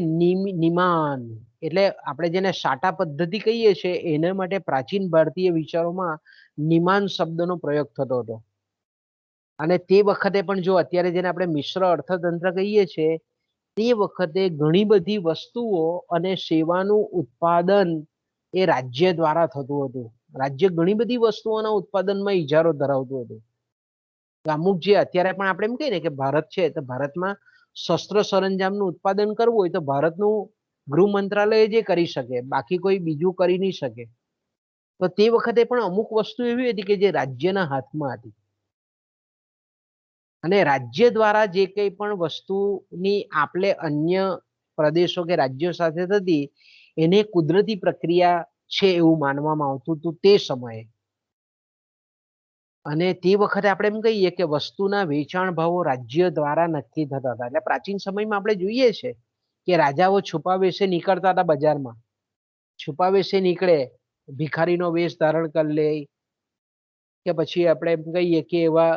નિમાન, એટલે આપણે જેને સાટા પદ્ધતિ કહીએ છીએ એના માટે પ્રાચીન ભારતીય વિચારોમાં નિમાન શબ્દનો પ્રયોગ થતો હતો. અને તે વખતે પણ જો અત્યારે જેને આપણે મિશ્ર અર્થતંત્ર કહીએ છીએ, તે વખતે ઘણી બધી વસ્તુઓ અને સેવાનું ઉત્પાદન એ રાજ્ય દ્વારા થતું હતું. રાજ્ય ઘણી બધી વસ્તુઓના ઉત્પાદનમાં ઇજારો ધરાવતું હતું. અમુક જે અત્યારે પણ આપણે એમ કહીએ ને કે ભારત છે, તો ભારતમાં શસ્ત્ર સરંજામનું ઉત્પાદન કરવું હોય તો ભારતનું ગૃહ મંત્રાલય જે કરી શકે, બાકી કોઈ બીજું કરી નહીં શકે. તો તે વખતે પણ અમુક વસ્તુ એવી હતી કે જે રાજ્યના હાથમાં હતી, અને રાજ્ય દ્વારા જે કંઈ પણ વસ્તુની આપલે અન્ય પ્રદેશો કે રાજ્યો સાથે થતી, એને કુદરતી પ્રક્રિયા છે એવું માનવામાં આવતું હતું તે સમયે. અને તે વખતે આપણે એમ કહીએ કે વસ્તુના વેચાણ ભાવો રાજ્ય દ્વારા નક્કી થતા હતા. એટલે પ્રાચીન સમયમાં આપણે જોઈએ છે કે રાજાઓ છુપા વેશે નીકળતા હતા બજારમાં, છુપા વેશે નીકળે, ભિખારીનો વેશ ધારણ કરી લે, કે પછી આપણે એમ કહીએ કે એવા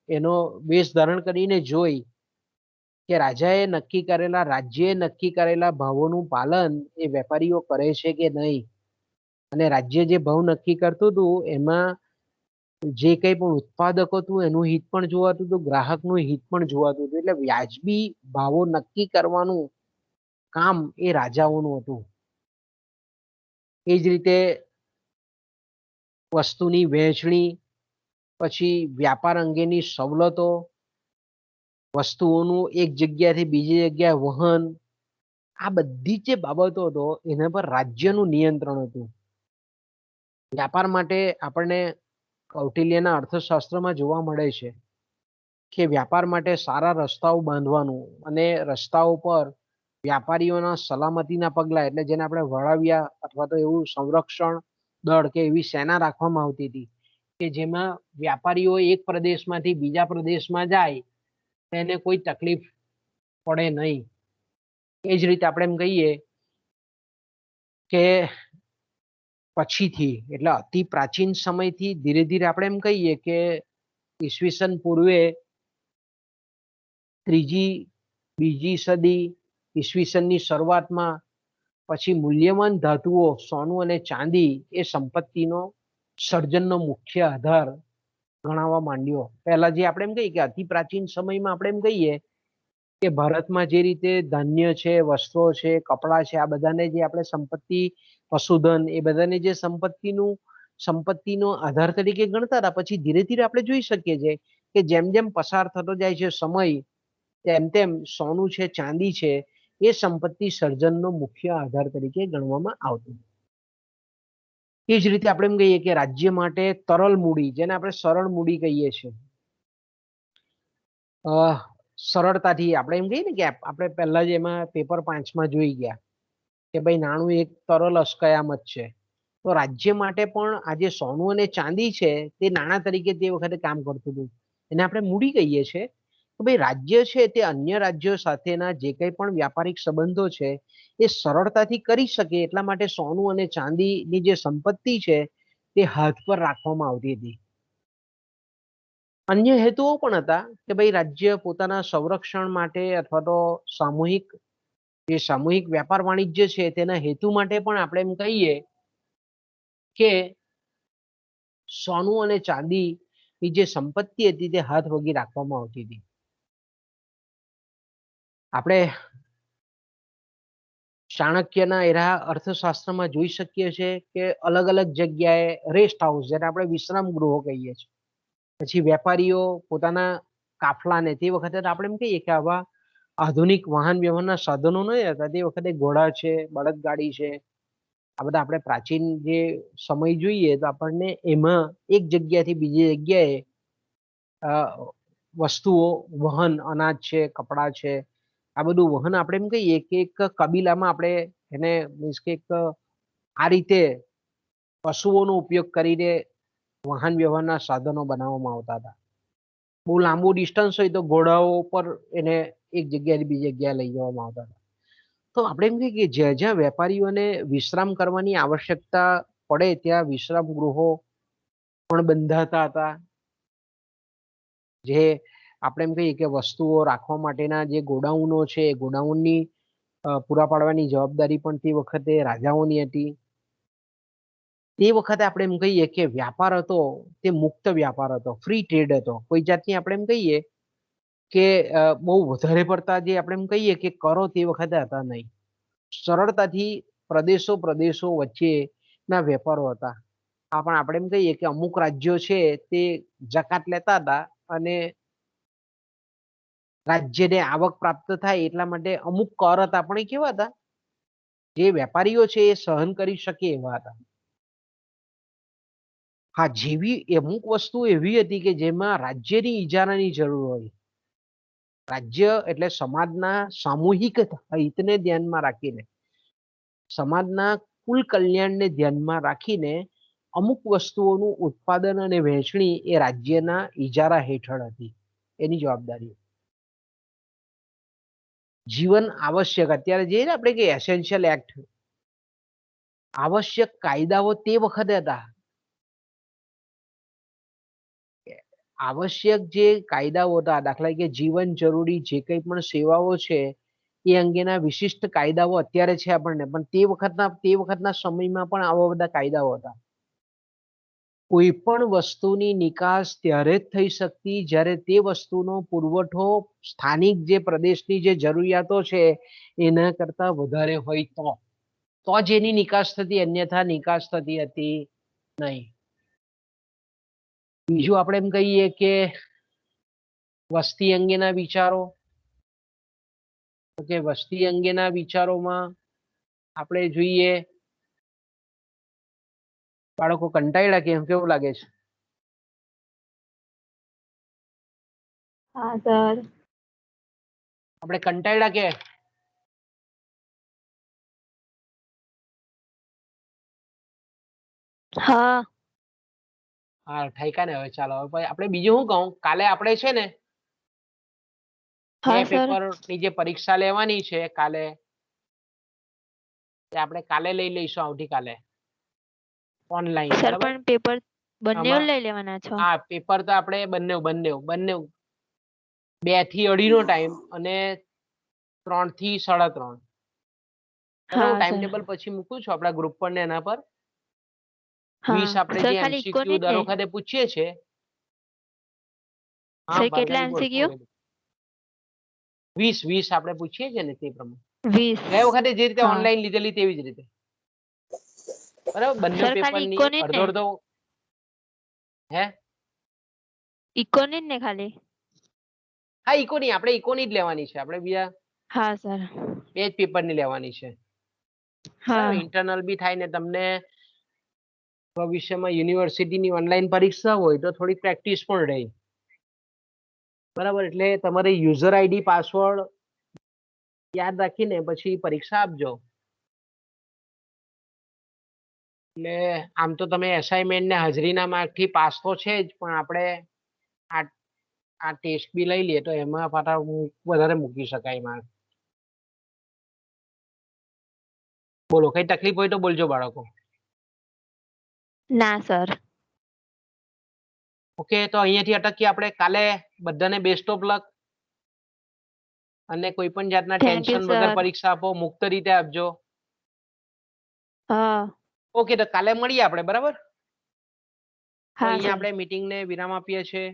એનો વેશ ધારણ કરીને જોઈ કે રાજ્યએ નક્કી કરેલા ભાવોનું પાલન એ વેપારીઓ કરે છે કે નહીં. અને રાજ્ય જે ભાવ નક્કી કરતું હતું એમાં જે કંઈ પણ ઉત્પાદકો હતું એનું હિત પણ જોવાતું હતું, ગ્રાહકનું હિત પણ જોવાતું હતું. એટલે વ્યાજબી ભાવો નક્કી કરવાનું કામ એ રાજાઓનું હતું. એ જ રીતે વસ્તુની વહેંચણી, પછી વ્યાપાર અંગેની સવલતો, વસ્તુઓનું એક જગ્યાથી બીજી જગ્યાએ વહન, આ બધી જે બાબતો હતો એના પર રાજ્યનું નિયંત્રણ હતું. વ્યાપાર માટે આપણને કૌટિલ્યના અર્થશાસ્ત્રમાં જોવા મળે છે કે વ્યાપાર માટે સારા રસ્તાઓ બાંધવાનું અને રસ્તાઓ પર વ્યાપારીઓના સલામતીના પગલા, એટલે જેને આપણે વળાવ્યા અથવા તો એવું સંરક્ષણ દળ કે એવી સેના રાખવામાં આવતી હતી કે જેમાં વ્યાપારીઓ એક પ્રદેશમાંથી બીજા પ્રદેશમાં જાય તેને કોઈ તકલીફ પડે નહીં. એ જ રીતે આપણે એમ કહીએ કે પછીથી, એટલે અતિ પ્રાચીન સમયથી ધીરે ધીરે આપણે એમ કહીએ કે ઈસવીસન પૂર્વે ત્રીજી બીજી સદી, ઈસવીસનની શરૂઆતમાં પછી મૂલ્યવાન ધાતુઓ સોનું અને ચાંદી એ સંપત્તિનો સર્જનનો મુખ્ય આધાર ગણાવવા માંડ્યો. પહેલા જે આપણે એમ કહીએ કે અતિ પ્રાચીન સમયમાં આપણે એમ કહીએ કે ભારતમાં જે રીતે ધાન્ય છે, વસ્ત્રો છે, કપડા છે, આ બધાને જે આપણે સંપત્તિ, પશુધન, એ બધાને જે સંપત્તિનો આધાર તરીકે ગણતા હતા, પછી ધીરે ધીરે આપણે જોઈ શકીએ છીએ કે જેમ જેમ પસાર થતો જાય છે સમય, તેમ તેમ સોનું છે, ચાંદી છે, એ સંપત્તિ સર્જનનો મુખ્ય આધાર તરીકે ગણવામાં આવતું. એ જ રીતે આપણે એમ કહીએ કે રાજ્ય માટે તરલ મૂડી, જેને આપણે સરળ મૂડી કહીએ છીએ, સરળતાથી આપણે એમ કહીએ ને કે આપણે પહેલા જ એમાં પેપર 5માં જોઈ ગયા કે ભાઈ નાણું એક તરલ અસ્કયામત છે. તો રાજ્ય માટે પણ આજે સોનું અને ચાંદી છે તે નાણાં તરીકે તે વખતે કામ કરતું હતું. એને આપણે મૂડી કહીએ છીએ. તો ભાઈ રાજ્ય છે તે અન્ય રાજ્યો સાથેના જે કંઈ પણ વ્યાપારિક સંબંધો છે એ સરળતાથી કરી શકે એટલા માટે સોનું અને ચાંદીની જે સંપત્તિ છે તે હાથ પર રાખવામાં આવતી હતી. અન્ય હેતુઓ પણ હતા કે ભાઈ રાજ્ય પોતાના સંરક્ષણ માટે અથવા તો સામૂહિક વ્યાપાર વાણિજ્ય છે તેના હેતુ માટે પણ આપણે એમ કહીએ કે સોનું અને ચાંદીની જે સંપત્તિ હતી તે હાથ વગી રાખવામાં આવતી હતી. આપણે ચાણક્યના એરા અર્થશાસ્ત્રમાં જોઈ શકીએ છીએ કે અલગ અલગ જગ્યાએ રેસ્ટ હાઉસ, જેને આપણે વિશ્રામ ગૃહો કહીએ છીએ, પછી વેપારીઓ પોતાના કાફલાને, તે વખતે આપણે એમ કહીએ કે આવા આધુનિક વાહન વ્યવહારના સાધનો નહીં હતા, તે વખતે ઘોડા છે, બળદગાડી છે, આ બધા આપણે પ્રાચીન જે સમય જોઈએ તો આપણને એમાં એક જગ્યાથી બીજી જગ્યાએ વસ્તુઓ, વહન, અનાજ છે, કપડા છે, આ બધું વહન આપણે એમ કહીએ કે એક કબીલામાં આપણે એને મીન્સ કે એક આ રીતે પશુઓનો ઉપયોગ કરીને વાહન વ્યવહારના સાધનો બનાવવામાં આવતા હતા. બહુ લાંબુ ડિસ્ટન્સ હોય તો ઘોડાઓ પર એને એક જગ્યાએથી બીજી જગ્યાએ લઈ જવામાં આવતા હતા. તો આપણે એમ કહીએ કે જ્યાં જ્યાં વેપારીઓને વિશ્રામ કરવાની આવશ્યકતા પડે ત્યાં વિશ્રામ ગૃહો પણ બંધાતા હતા. જે આપણે એમ કહીએ કે વસ્તુઓ રાખવા માટેના જે ગોડાઉનો છે, એ ગોડાઉનની પૂરા પાડવાની જવાબદારી પણ તે વખતે રાજાઓની હતી. તે વખતે આપણે એમ કહીએ કે વ્યાપાર હતો તે મુક્ત વ્યાપાર હતો, ફ્રી ટ્રેડ હતો. કોઈ જાતની આપણે એમ કહીએ કે બહુ વધારે પડતા જે આપણે એમ કહીએ કે કરો તે વખતે હતા નહીં. સરળતાથી પ્રદેશો પ્રદેશો વચ્ચેના વેપારો હતા. આ પણ આપણે એમ કહીએ કે અમુક રાજ્યો છે તે જકાત લેતા હતા અને રાજ્યને આવક પ્રાપ્ત થાય એટલા માટે અમુક કર હતા, પણ એ કેવા હતા, જે વેપારીઓ છે એ સહન કરી શકે એવા હતા. હા, જેવી અમુક વસ્તુ એવી હતી કે જેમાં રાજ્યની ઇજારાની જરૂર હોય. રાજ્ય એટલે સમાજના સામૂહિક હિતને ધ્યાનમાં રાખીને, સમાજના કુલ કલ્યાણને ધ્યાનમાં રાખીને અમુક વસ્તુઓનું ઉત્પાદન અને વહેંચણી એ રાજ્યના ઇજારા હેઠળ હતી, એની જવાબદારી. જીવન આવશ્યક, અત્યારે જે આપણે કે એસેન્શિયલ એક્ટ, આવશ્યક કાયદાઓ તે વખતે હતા. આવશ્યક જે કાયદાઓ હતા, દાખલા કે જીવન જરૂરી જે કંઈ પણ સેવાઓ છે એ અંગેના વિશિષ્ટ કાયદાઓ અત્યારે છે આપણને, પણ તે વખતના સમયમાં પણ આવા બધા કાયદાઓ હતા. કોઈ પણ વસ્તુની નિકાસ ત્યારે જ થઈ શકતી જ્યારે તે વસ્તુનો પુરવઠો સ્થાનિક જે પ્રદેશની જે જરૂરિયાતો છે એના કરતા વધારે હોય તો જ એની નિકાસ થતી, અન્યથા નિકાસ થતી હતી નહીં. બીજું આપણે એમ કહીએ કે વસ્તી અંગેના વિચારો, કે વસ્તી અંગેના વિચારોમાં આપણે જોઈએ, બાળકો કંટાળ્યા કેમ, કેવું લાગે છે? હા સર. આપણે કંટાળ્યા કે? હા. હા, ઠીકા ને. હવે ચાલો, હવે આપણે બીજું શું કહું, કાલે આપણે છે ને બે હા સર. પેપરની જે પરીક્ષા લેવાની છે કાલે, તે આપણે કાલે લઈ લઈશું, આવતીકાલે ઓનલાઈન. સર બરાબર? પણ પેપર બંને લઈ લેવાના છો? હા, પેપર તો આપણે બંને 2 થી 2.5 નો ટાઈમ અને 3 થી 3.5. બરાબર, ટાઈમ ટેબલ પછી મૂકું છું આપણા ગ્રુપ પર ને એના પર. 20 આપણે જે એમસીક્યુ દર વખતે પૂછીએ છીએ. હા, કેટલા એમસીક્યુ? 20 આપણે પૂછીએ છીએ ને તે પ્રમાણે. 20 ગયા વખતે જે રીતે ઓનલાઈન લીધેલી તેવી જ રીતે. બરાબર, બંને પેપરની અડધો હે ઇકોની ને ખાલી? હા, ઇકોની, આપણે ઇકોની જ લેવાની છે. આપણે બીજા હા સર, 2 જ પેપરની લેવાની છે. હા. ઇન્ટરનલ બી થાય ને તમને ભવિષ્યમાં યુનિવર્સિટીની ઓનલાઈન પરીક્ષા હોય તો થોડી પ્રેક્ટિસ પણ રહે. બરાબર, એટલે તમારે યુઝર આઈડી પાસવર્ડ યાદ રાખીને પછી પરીક્ષા આપજો. એટલે આમ તો તમે એસાઇનમેન્ટ ને હાજરીના માર્કથી પાસ તો છે જ, પણ આપણે આ ટેસ્ટ બી લઈ લઈએ તો એમાં પાછા વધારે મૂકી શકાય માર્ક. બોલો, કઈ તકલીફ હોય તો બોલજો બાળકો. ના સર. ઓકે, તો અહીંયાથી અટકીએ આપણે. કાલે બધાને બેસ્ટ ઓફ લક, અને કોઈ પણ જાતના ટેન્શન વગર પરીક્ષા આપો, મુક્ત રીતે આપજો. હા. ઓકે, તો કાલે મળીએ આપણે. બરાબર, તો હા અહીંયા સર. આપણે મીટિંગને વિરામ આપીએ છીએ.